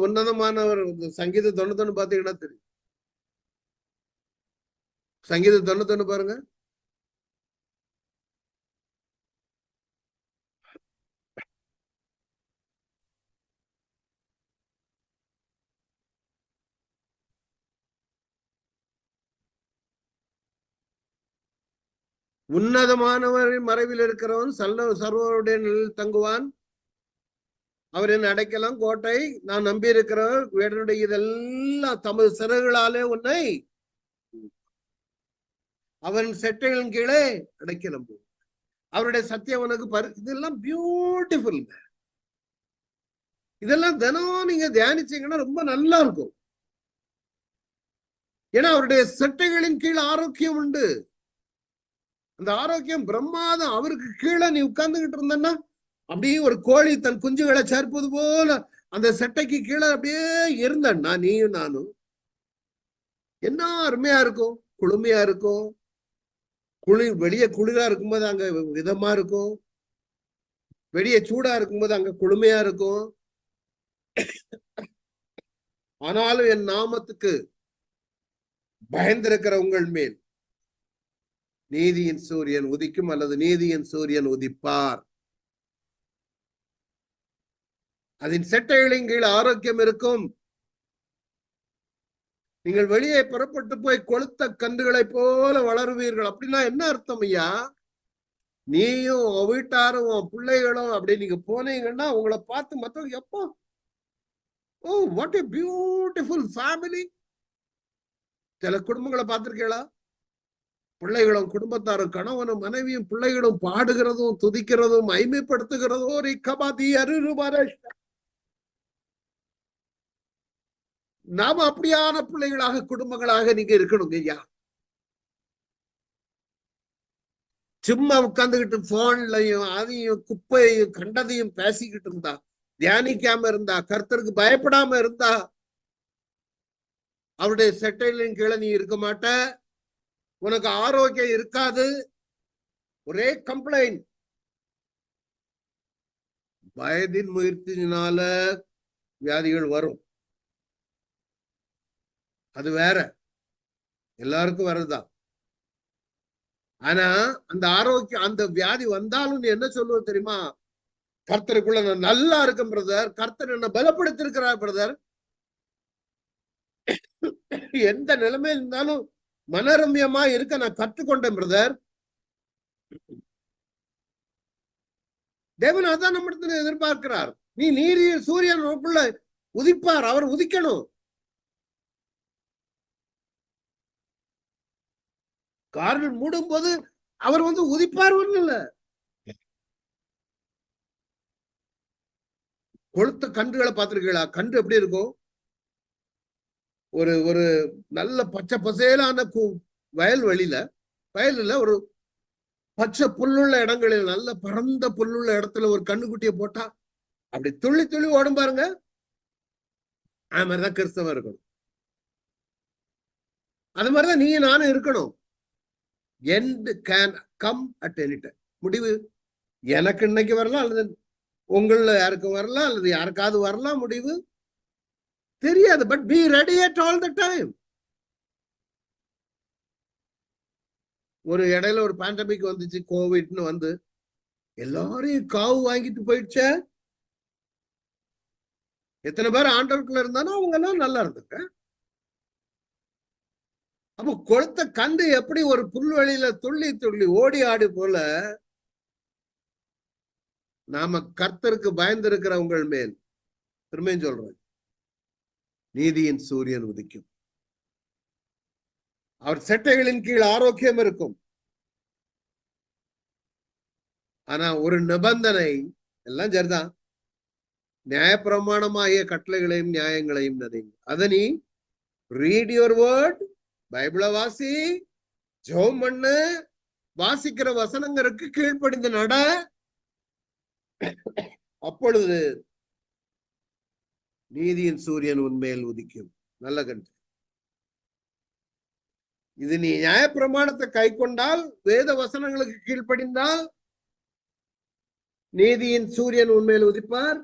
உன்னதமான ஒரு சங்கீத 91 பாத்தீங்கன்னா தெரியும். சங்கீத 91 பாருங்க. உன்னதமானவரின் மறைவில் இருக்கிறவன் சர்வருடைய நிலையில் தங்குவான். அவர் என்ன அடைக்கலாம் கோட்டை. நான் நம்பி இருக்கிறவர் வேடனுடைய இதெல்லாம் தமது சிறகுகளாலே உன்னை அவன் செட்டைகளின் கீழே அடைக்கலாம். அவருடைய சத்தியம் உனக்கு இதெல்லாம் பியூட்டிஃபுல். இதெல்லாம் தினம் நீங்க தியானிச்சீங்கன்னா ரொம்ப நல்லா இருக்கும். ஏன்னா அவருடைய சட்டைகளின் கீழ் ஆரோக்கியம் உண்டு. அந்த ஆரோக்கியம் பிரம்மாதம். அவருக்கு கீழே நீ உட்கார்ந்துகிட்டு இருந்தன்னா அப்படியே ஒரு கோழி தன் குஞ்சுகளை சேர்ப்பது போல அந்த சட்டைக்கு கீழே அப்படியே இருந்தன்னா நீயும் நானும் என்ன அருமையா இருக்கும், குளுமையா இருக்கும். வெளியே குளிரா இருக்கும்போது அங்க விதமா இருக்கும், வெளியே சூடா இருக்கும்போது அங்க குளுமையா இருக்கும். ஆனாலும் என் நாமத்துக்கு பயந்திருக்கிற உங்கள் மேல் நீதியின் சூரியன் உதிக்கும், அல்லது நீதியின் சூரியன் உதிப்பார். அதன் செட்டைகளின் கீழ் ஆரோக்கியம் இருக்கும். நீங்கள் வெளியே புறப்பட்டு போய் கொளுத்த கன்றுகளை போல வளருவீர்கள். அப்படின்னா என்ன அர்த்தம் ஐயா? நீயும் வீட்டாரும் பிள்ளைகளும் அப்படி நீங்க போனீங்கன்னா உங்களை பார்த்து மற்றவங்க எப்போ, oh what a beautiful family. சில குடும்பங்களை பார்த்திருக்கீங்களா? பிள்ளைகளும் குடும்பத்தாரும் கணவனும் மனைவியும் பிள்ளைகளும் பாடுகிறதும் துதிக்கிறதும் மைமைப்படுத்துகிறதும் ஒரு கபாதி நாம அப்படியான பிள்ளைகளாக குடும்பங்களாக நீங்க இருக்கணுங்க ஐயா. சும்மா உட்கார்ந்துகிட்டு போன்லயும் அதையும் குப்பையையும் கண்டதையும் பேசிக்கிட்டு இருந்தா, தியானிக்காம இருந்தா, கர்த்தருக்கு பயப்படாம இருந்தா அவருடைய செட்டைகளின் கீழே நீ இருக்க மாட்ட. உனக்கு ஆரோக்கியம் இருக்காது. ஒரே கம்ப்ளைண்ட். வயதின் முயற்சியினால வியாதிகள் வரும், அது வேற, எல்லாருக்கும் வர்றதுதான். ஆனா அந்த ஆரோக்கியம், அந்த வியாதி வந்தாலும் நீ என்ன சொல்லுவ தெரியுமா? கர்த்தருக்குள்ள நான் நல்லா இருக்கேன் பிரதர், கர்த்தர் என்ன பலப்படுத்திருக்கிறார் பிரதர். எந்த நிலைமை இருந்தாலும் மனரம்யமா இருக்க நான் கற்றுக்கொண்டேன் பிரதர். தேவன் அதான் நம்மிடத்துல எதிர்பார்க்கிறார். நீ நீரில் சூரியன் உனக்குள்ள உதிப்பார், அவர் உதிக்கணும். காரணம் மூடும் போது அவர் உதிப்பார் இல்ல. கொளுத்த கன்றுகளை பார்த்திருக்கீங்களா? கன்று எப்படி இருக்கும்? ஒரு ஒரு நல்ல பச்சை பசேலான வயல்ல ஒரு பச்சை புல்லுள்ள இடங்களில், நல்ல பரந்த புல்லுள்ள இடத்துல ஒரு கண்ணுக்குட்டியை போட்டா அப்படி துள்ளி துள்ளி ஓடும் பாருங்க. அது மாதிரிதான் கிறிஸ்தவம் இருக்கணும். அது மாதிரிதான் நீ நானும் இருக்கணும். End can come at any time. முடிவு எனக்கு இன்னைக்கு வரலாம், அல்லது உங்கள யாருக்கு வரலாம், அல்லது யாருக்காவது வரலாம். முடிவு தெரியாது. But be ready at all the time. ஒரு இடையில ஒரு பேண்டமிக் வந்துச்சு, கோவிட்னு எல்லாரையும் காவு வாங்கிட்டு போயிடுச்ச. எத்தனை பேர் ஆண்டவருக்குள்ள இருந்தாலும் அவங்க எல்லாம் நல்லா இருந்துங்க. அப்போ கொளுத்த கண்டு எப்படி ஒரு புல்வெளியில துள்ளி துள்ளி ஓடி ஆடி போல நாம கர்த்தருக்கு பயந்திருக்கிற உங்கள் மேல், திரும்பியும் சொல்றேன், நீதியின் சூரியன் உதிக்கும். அவர் செட்டைகளின் கீழ் ஆரோக்கியம் இருக்கும். ஆனா ஒரு நிபந்தனை, எல்லாம் சரிதான், நியாயப்பிரமாணமாகிய கட்டளைகளையும் நியாயங்களையும் நினைங்க. அத நீ ரீட் யுவர் வேர்ட், பைபிள வாசி, ஜெபம் பண்ணு, வாசிக்கிற வசனங்களுக்கு கீழ்ப்படிந்து நட. அப்பொழுது நீதியின் சூரியன் உண்மையில் உதிக்கும். நல்ல கண்டு. இது நீ நியாயப்பிரமாணத்தை கை கொண்டால், வேத வசனங்களுக்கு கீழ்ப்படிந்தால் நீதியின் சூரியன் உண்மையில் உதிப்பார்.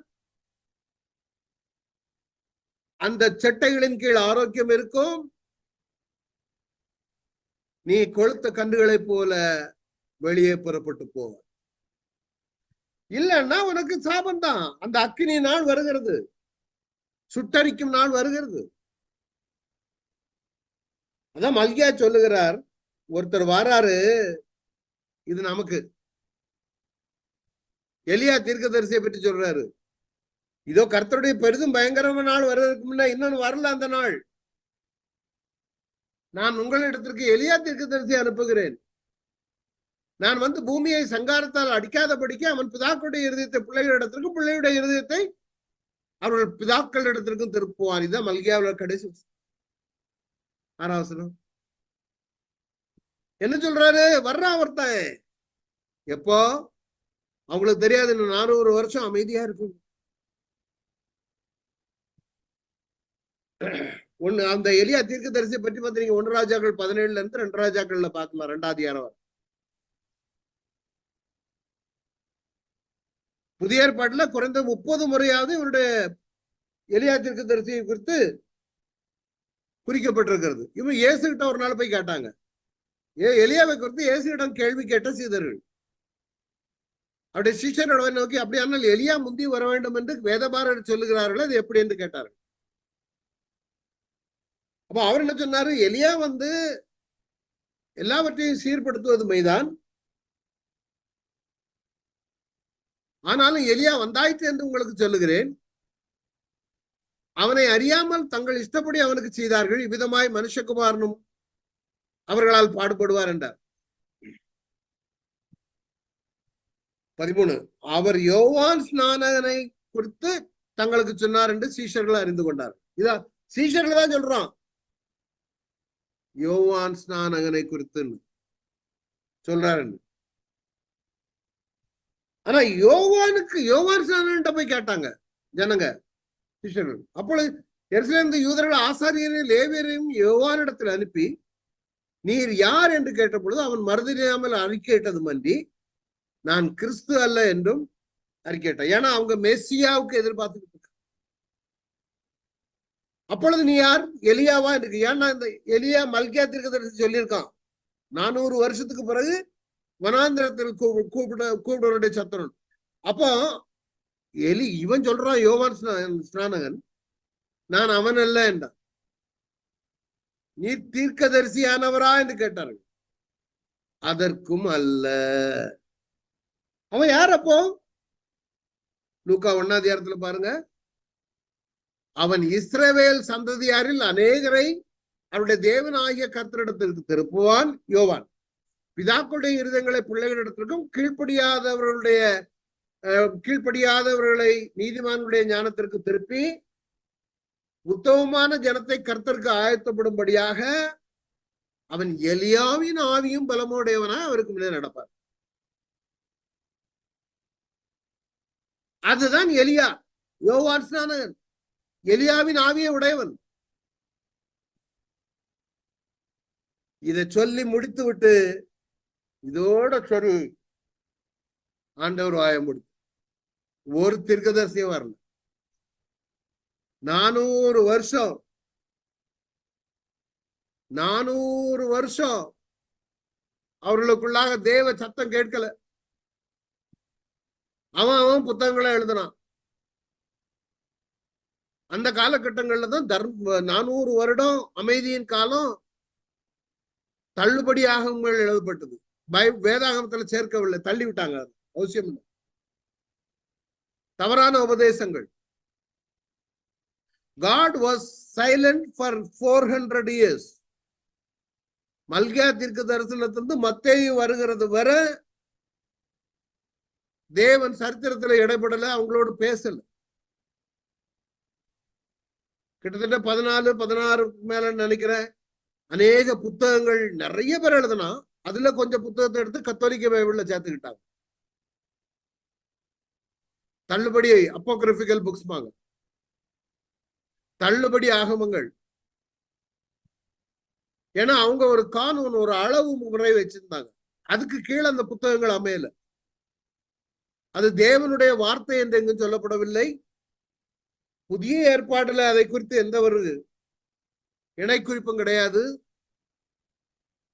அந்த சட்டைகளின் கீழ் ஆரோக்கியம் இருக்கும். நீ கொளுத்த கன்றுகளை போல வெளியே புறப்பட்டு போவ. இல்லைன்னா உனக்கு சாபம்தான். அந்த அக்கினி நாள் வருகிறது, சுட்டரிக்கும் நாள் வருகிறது. அதான் மல்கியா சொல்லுகிறார். ஒருத்தர் வாராரு, இது நமக்கு எலியா தீர்க்கதரிசியை பற்றி சொல்றாரு. இதோ கர்த்தருடைய பெரிதும் பயங்கரமான நாள் வருவதற்கு முன்ன இன்னொன்னு வரல அந்த நாள். நான் உங்களிடத்திற்கு எலியா தீர்க்கதரிசி அனுப்புகிறேன். நான் பூமியை சங்காரத்தால் அடிக்காதபடிக்கு அவன் பிதாக்களுடைய இருதயத்தை பிள்ளைகளிடத்திற்கும், பிள்ளையுடைய இருதயத்தை அவர்கள் பிதாக்களிடத்திற்கும் திருப்புவான். இதுதான் மல்கியாவில் கடைசி. 6ஆம் வசனம் என்ன சொல்றாரு? வர்றான் ஒருத்தன். எப்போ? அவங்களுக்கு தெரியாது, இன்னும் 400 வருஷம் அமைதியா இருக்கும். ஒண்ணு அந்த எலியா தீர்க்கதரிசியை பற்றி பாத்தீங்க, 1 ராஜாக்கள் 17 இருந்து 2 ராஜாக்கள்ல பாக்கலாம், 2ஆம் அதிகாரம். புதிய ஏற்பாட்டுல குறைந்த 30 முறையாவது இவருடைய எலியா தீர்க்கதரிசியை குறித்து குறிக்கப்பட்டிருக்கிறது. இவன் இயேசு கிட்ட ஒரு நாள் போய் கேட்டாங்க. எலியாவை குறித்து இயேசுவிடம் கேள்வி கேட்ட சீடர்கள் அவருடைய சீஷர்களை நோக்கி, அப்படியானால் எலியா முந்தி வர வேண்டும் என்று வேதபாரர் சொல்லுகிறார்கள், அது எப்படி என்று கேட்டார்கள். அப்ப அவர் என்ன சொன்னாரு? எலியா வந்து எல்லாவற்றையும் சீர்படுத்துவது மைதான், ஆனாலும் எலியா வந்தாயிற்று என்று உங்களுக்கு சொல்லுகிறேன். அவனை அறியாமல் தங்கள் இஷ்டப்படி அவனுக்கு செய்தார்கள், இவ்விதமாய் மனுஷகுமாரனும் அவர்களால் பாடுபடுவார் என்றார். 13 அவர் யோவான் ஸ்நானகனை குறித்து தங்களுக்கு சொன்னார் என்று சீஷர்கள் அறிந்து கொண்டார். இதா சீஷர்கள் தான் சொல்றான், யோவான் ஸ்நானகனை குறித்து சொல்றாரு. ஆனா யோவான் ஸ்நானகன்ட்ட போய் கேட்டாங்க ஜனங்க, சீஷர்கள். அப்பொழுது எருசலேமிலிருந்து யூதர்கள் ஆசாரியரையும் லேவியரையும் யோவானிடத்தில் அனுப்பி, நீர் யார் என்று கேட்ட பொழுது அவன் மறுதலியாமல் அறிக்கையிட்டது மன்றி, நான் கிறிஸ்து அல்ல என்றும் அறிக்கையிட்டான். ஏன்னா அவங்க மெஸ்ஸியாவுக்கு எதிர்பார்த்துக்கிட்டு இருக்க. அப்பொழுது நீ யார்? எலியாவா இருக்கு. ஏன்னா இந்த எலியா மல்கியா தீர்க்கதரிசி சொல்லியிருக்கான், 400 வருஷத்துக்கு பிறகு வனாந்திரத்தில் கூப்பிடுவருடைய சத்திரன். அப்போ இவன் சொல்றான், யோவான் ஸ்நானகன் நான் அவன் அல்ல என்றான். நீ தீர்க்கதரிசியானவரா என்று கேட்டார்கள். அதற்கும் அல்ல. அவன் யார்? அப்போ லூக்கா 1ஆம் அதிகாரத்துல பாருங்க, அவன் இஸ்ரவேல் சந்ததியாரில் அநேகரை அவருடைய தேவனாகிய கர்த்தரிடத்திற்கு திருப்புவான். யோவான் பிதாக்களுடைய இருதயங்களை பிள்ளைகளிடத்திற்கும் கீழ்ப்படியாதவர்களை நீதிமான்களுடைய ஞானத்திற்கு திருப்பி உத்தமமான ஜனத்தை கர்த்தருக்கு ஆயத்தப்படும்படியாக அவன் எலியாவின் ஆவியும் பலமுடையவனா அவருக்கு முன்னே நடப்பார். அதுதான் எலியா. யோவான் ஸ்நானகன் எலியாவின் ஆவியை உடையவன். இதை சொல்லி முடித்து விட்டு இதோட சரி ஆண்டவர் வாய முடித்து ஒரு தீர்க்கதரிசியும் வரல. 400 வருஷம் அவர்களுக்குள்ளாக தேவ சத்தம் கேட்கல. அவன் புத்தகங்களை எழுதினான். அந்த காலகட்டங்கள்ல தான் 400 வருடம் அமைதியின் காலம் தள்ளுபடியாகங்கள் எழுதப்பட்டது. வேதாகமத்துல சேர்க்கவில்லை, தள்ளி விட்டாங்க. அவசியம் இல்லை. தவறான உபதேசங்கள். God was silent for 400 years. மல்கியா தீர்க்க தரிசனத்திலிருந்து மத்தேயு வருகிறது வர தேவன் சரித்திரத்துல இடைப்படல, அவங்களோடு பேசல. கிட்டத்தட்ட 14-16 மேல நினைக்கிறேன். அநேக புத்தகங்கள் நிறைய பேர் எழுதுனா, அதுல கொஞ்சம் புத்தகத்தை எடுத்து கத்தோலிக்க பைபிள்ல சேர்த்துக்கிட்டாங்க. தள்ளுபடி அப்போகிராபிக்கல் புக்ஸ் பாங்க, தள்ளுபடி ஆகமங்கள். ஏன்னா அவங்க ஒரு கானூன், ஒரு அளவு முறை வச்சிருந்தாங்க. அதுக்கு கீழே அந்த புத்தகங்கள் அமையல. அது தேவனுடைய வார்த்தை என்று எங்கும் சொல்லப்படவில்லை. புதிய ஏற்பாடுல அதை குறித்து எந்த ஒரு இணை குறிப்பும் கிடையாது.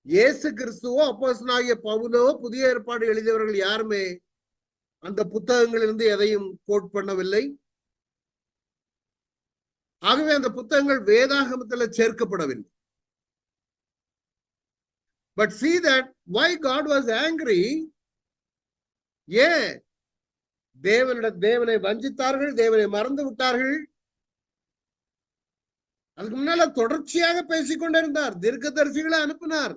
இயேசு கிறிஸ்துவோ அப்போஸ்தலனாகிய பவுலோ புதிய ஏற்பாடு எழுதியவர்கள் யாருமே அந்த புத்தகங்களிலிருந்து எதையும் கோட் பண்ணவில்லை. ஆகவே அந்த புத்தகங்கள் வேதாகமத்துல சேர்க்கப்படவில்லை. But see that why God was angry. ஏன் தேவனை வஞ்சித்தார்கள், தேவனை மறந்து விட்டார்கள். அதுக்கு முன்னால தொடர்ச்சியாக பேசிக்கொண்டிருந்தார், தீர்க்கதரிசிகளை அனுப்பினார்.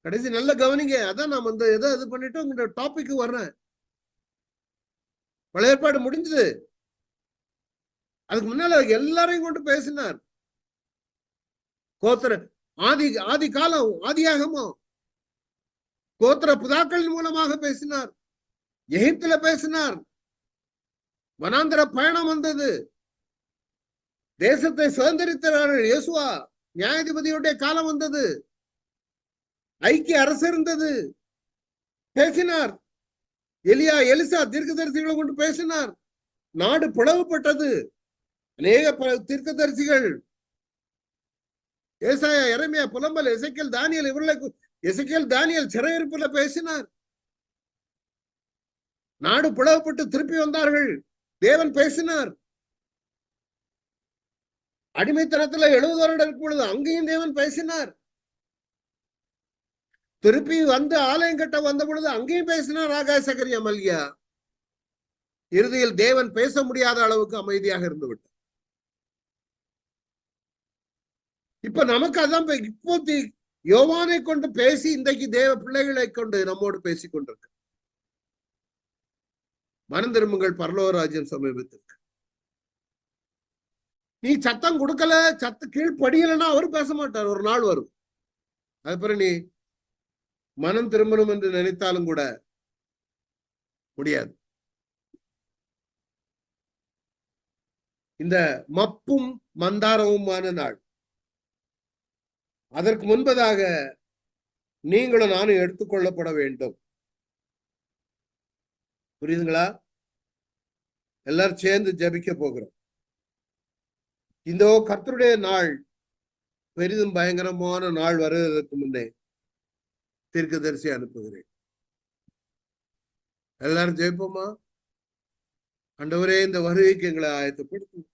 கடைசி நல்ல கவனிங்க. அதான் நாம் வந்து எதை இது பண்ணிட்டு உங்க டாபிக் வர்றேன். பழைய ஏற்பாடு முடிஞ்சது. அதுக்கு முன்னால எல்லாரையும் கொண்டு பேசினார். கோத்திர ஆதி காலம், ஆதியாகமோ கோத்திர புதாக்களின் மூலமாக பேசினார். எகிப்துல பேசினார். வனாந்தர பயணம் வந்தது. தேசத்தை சுதந்திரித்தார்கள். யோசுவா நியாயாதிபதியுடைய காலம் வந்தது. ஐக்கிய அரசு இருந்தது, பேசினார். எலியா எலிசா தீர்க்கதரிசிகளை கொண்டு பேசினார். நாடு பிளவுபட்டது. அநேக தீர்க்கதரிசிகள் ஏசாயா, எரேமியா, புலம்பல், எசேக்கியேல், தானியேல், இவர்களை எசேக்கியேல், தானியேல் சிறையிருப்புல பேசினார். நாடு பிளவுபட்டு திருப்பி வந்தார்கள். தேவன் பேசினார். அடிமைத்தனத்துல 70 வருடம் இருக்கும் பொழுது அங்கேயும் தேவன் பேசினார். திருப்பி வந்து ஆலயம் கட்ட வந்த பொழுது அங்கேயும் பேசினார். ஆகாய, சகரியா, மல்கியா. இறுதியில் தேவன் பேச முடியாத அளவுக்கு அமைதியாக இருந்து விட்டார். இப்ப நமக்கு அதான் இப்போ யோவானை கொண்டு பேசி இன்றைக்கு தேவ பிள்ளைகளை கொண்டு நம்மோடு பேசிக் கொண்டிருக்க. மனம் திரும்புங்கள், பரலோக ராஜ்யம் சமீபத்திற்கு. நீ சத்தம் கொடுக்கல, கீழ்படியலைன்னா அவரு பேச மாட்டார். ஒரு நாள் வரும், அதுக்கப்புறம் நீ மனம் திரும்பணும் என்று நினைத்தாலும் கூட முடியாது. இந்த மப்பும் மந்தாரமுமான நாள். அதற்கு முன்பதாக நீங்களும் நானும் எடுத்துக்கொள்ளப்பட வேண்டும். புரியுதுங்களா? எல்லாரும் சேர்ந்து ஜபிக்க போகிறோம். இந்த கர்த்தருடைய நாள் பெரிதும் பயங்கரமான நாள் வருவதற்கு முன்னே தீர்க்கதரிசி அனுப்புகிறேன். எல்லாரும் ஜெயிப்போமா? ஆண்டவரே, இந்த வருகைக்கு எங்களை ஆயத்தப்படுத்தும்.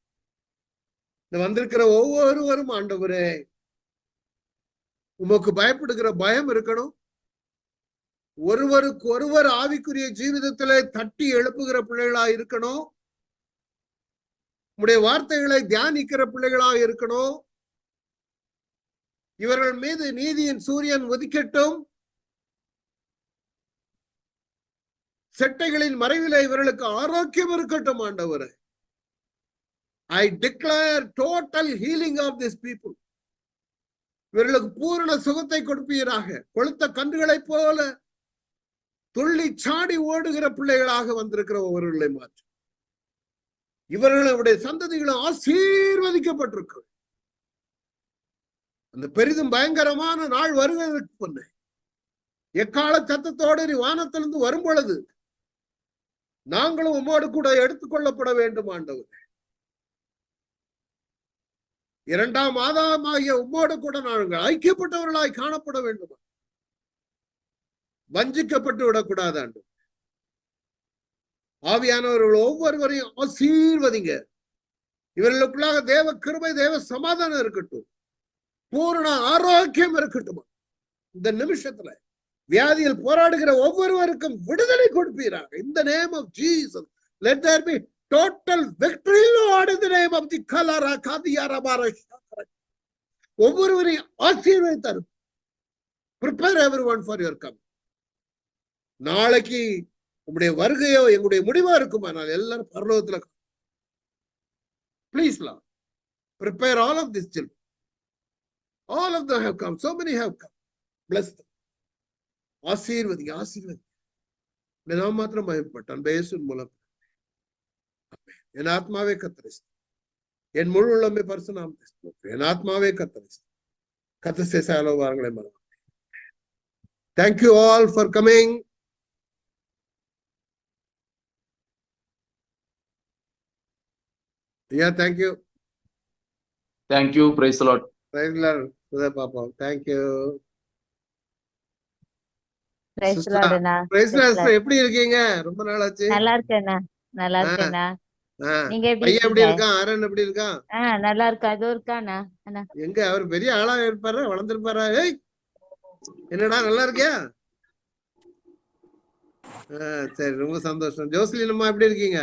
இந்த வந்திருக்கிற ஒவ்வொருவரும் ஆண்டவரே, உமக்கு பயப்படுகிற பயம் இருக்கணும். ஒருவருக்கு ஒருவர் ஆவிக்குரிய ஜீவிதத்திலே தட்டி எழுப்புகிற பிள்ளைகளா இருக்கணும். உம்முடைய வார்த்தைகளை தியானிக்கிற பிள்ளைகளா இருக்கணும். இவர்கள் மீது நீதியின் சூரியன் உதிக்கட்டும். செட்டைகளின் மறைவில இவர்களுக்கு ஆரோக்கியம் இருக்கட்டும். ஆண்டவரே, I declare total healing of these people. இவர்களுக்கு பூரண சுகத்தை கொடுப்பீராக. கொளுத்த கன்றுகளைப் போல துள்ளி சாடி ஓடுகிற பிள்ளைகளாக வந்திருக்கிற ஒவ்வொருவர்களை மாற்று. இவர்களுடைய சந்ததிகளும் ஆசீர்வதிக்கப்பட்டிருக்கு. அந்த பெரிதும் பயங்கரமான நாள் வருவதற்கு முன்னே எக்கால சத்தத்தோடு நீ வானத்திலிருந்து வரும் பொழுது நாங்களும் உம்மோடு கூட எடுத்துக்கொள்ளப்பட வேண்டும். ஆண்டவர், இரண்டாம் ஆதாமாகிய உம்மோடு கூட நாங்கள் ஐக்கியப்பட்டவர்களாய் காணப்பட வேண்டும். வஞ்சிக்கப்பட்டு விடக்கூடாது. ஆண்டு ஆவியானவர்கள் ஒவ்வொருவரையும் ஆசீர்வதிங்க. இவர்களுக்குள்ளாக தேவ கிருபை, தேவ சமாதானம் இருக்கட்டும். பூரண ஆரோக்கியம் இருக்கட்டும். இந்த நிமிஷத்துல வியாதியில் போராடுகிற ஒவ்வொருவருக்கும் விடுதலை கொடுப்பீராக. In the name of Jesus, let there be total victory, Lord, in the name of the Kalara Kadiyara Barashakara. ஒவ்வொருவரையும் ஆசீர்வதித்தார். Prepare everyone for your coming. நாளைக்கு உங்களுடைய வருகையோ எங்களுடைய முடிவா இருக்குமானால் எல்லாரும் பரலோகத்துல. Please, Lord, prepare all of these children. All of them have come. So many have come. Bless them. ஆசீர்வதிங்க, ஆசீர்வதிங்க. நாம் மாத்திரம் மகிமைப்பட்டான் பேசும் மூலம். என் ஆத்மாவே கத்தரிஸ்து, என் முழு உள்ளமே பரிசுநாமம். என் ஆத்மாவே கத்தரிஸ்து. கத்த சேசாலோ வாரங்களை மறவாங்க. Thank you all for coming. Yeah, thank you. Thank you. Praise the Lord. Praise the Lord. Sudha Papa. Thank you. Praise the Lord Anna. Praise the Lord. எப்படி இருக்கீங்க? ரொம்ப நாள் ஆச்சு. நல்லா இருக்கேண்ணா. நல்லா இருக்கேண்ணா. நீங்க எப்படி பையன் எப்படி இருக்கீங்க? இருக்கான்? ஆரன் எப்படி இருக்கான்? நல்லா இருக்கா. அதுவும் இருக்காண்ணா. அண்ணா எங்க அவர் பெரிய ஆளா இருப்பாரா, வளர்ந்துருப்பாரா? ஏய், என்னடா நல்லா இருக்கியா? சரி, ரொம்ப சந்தோஷம். ஜோஸ்லின் அம்மா எப்படி இருக்கீங்க?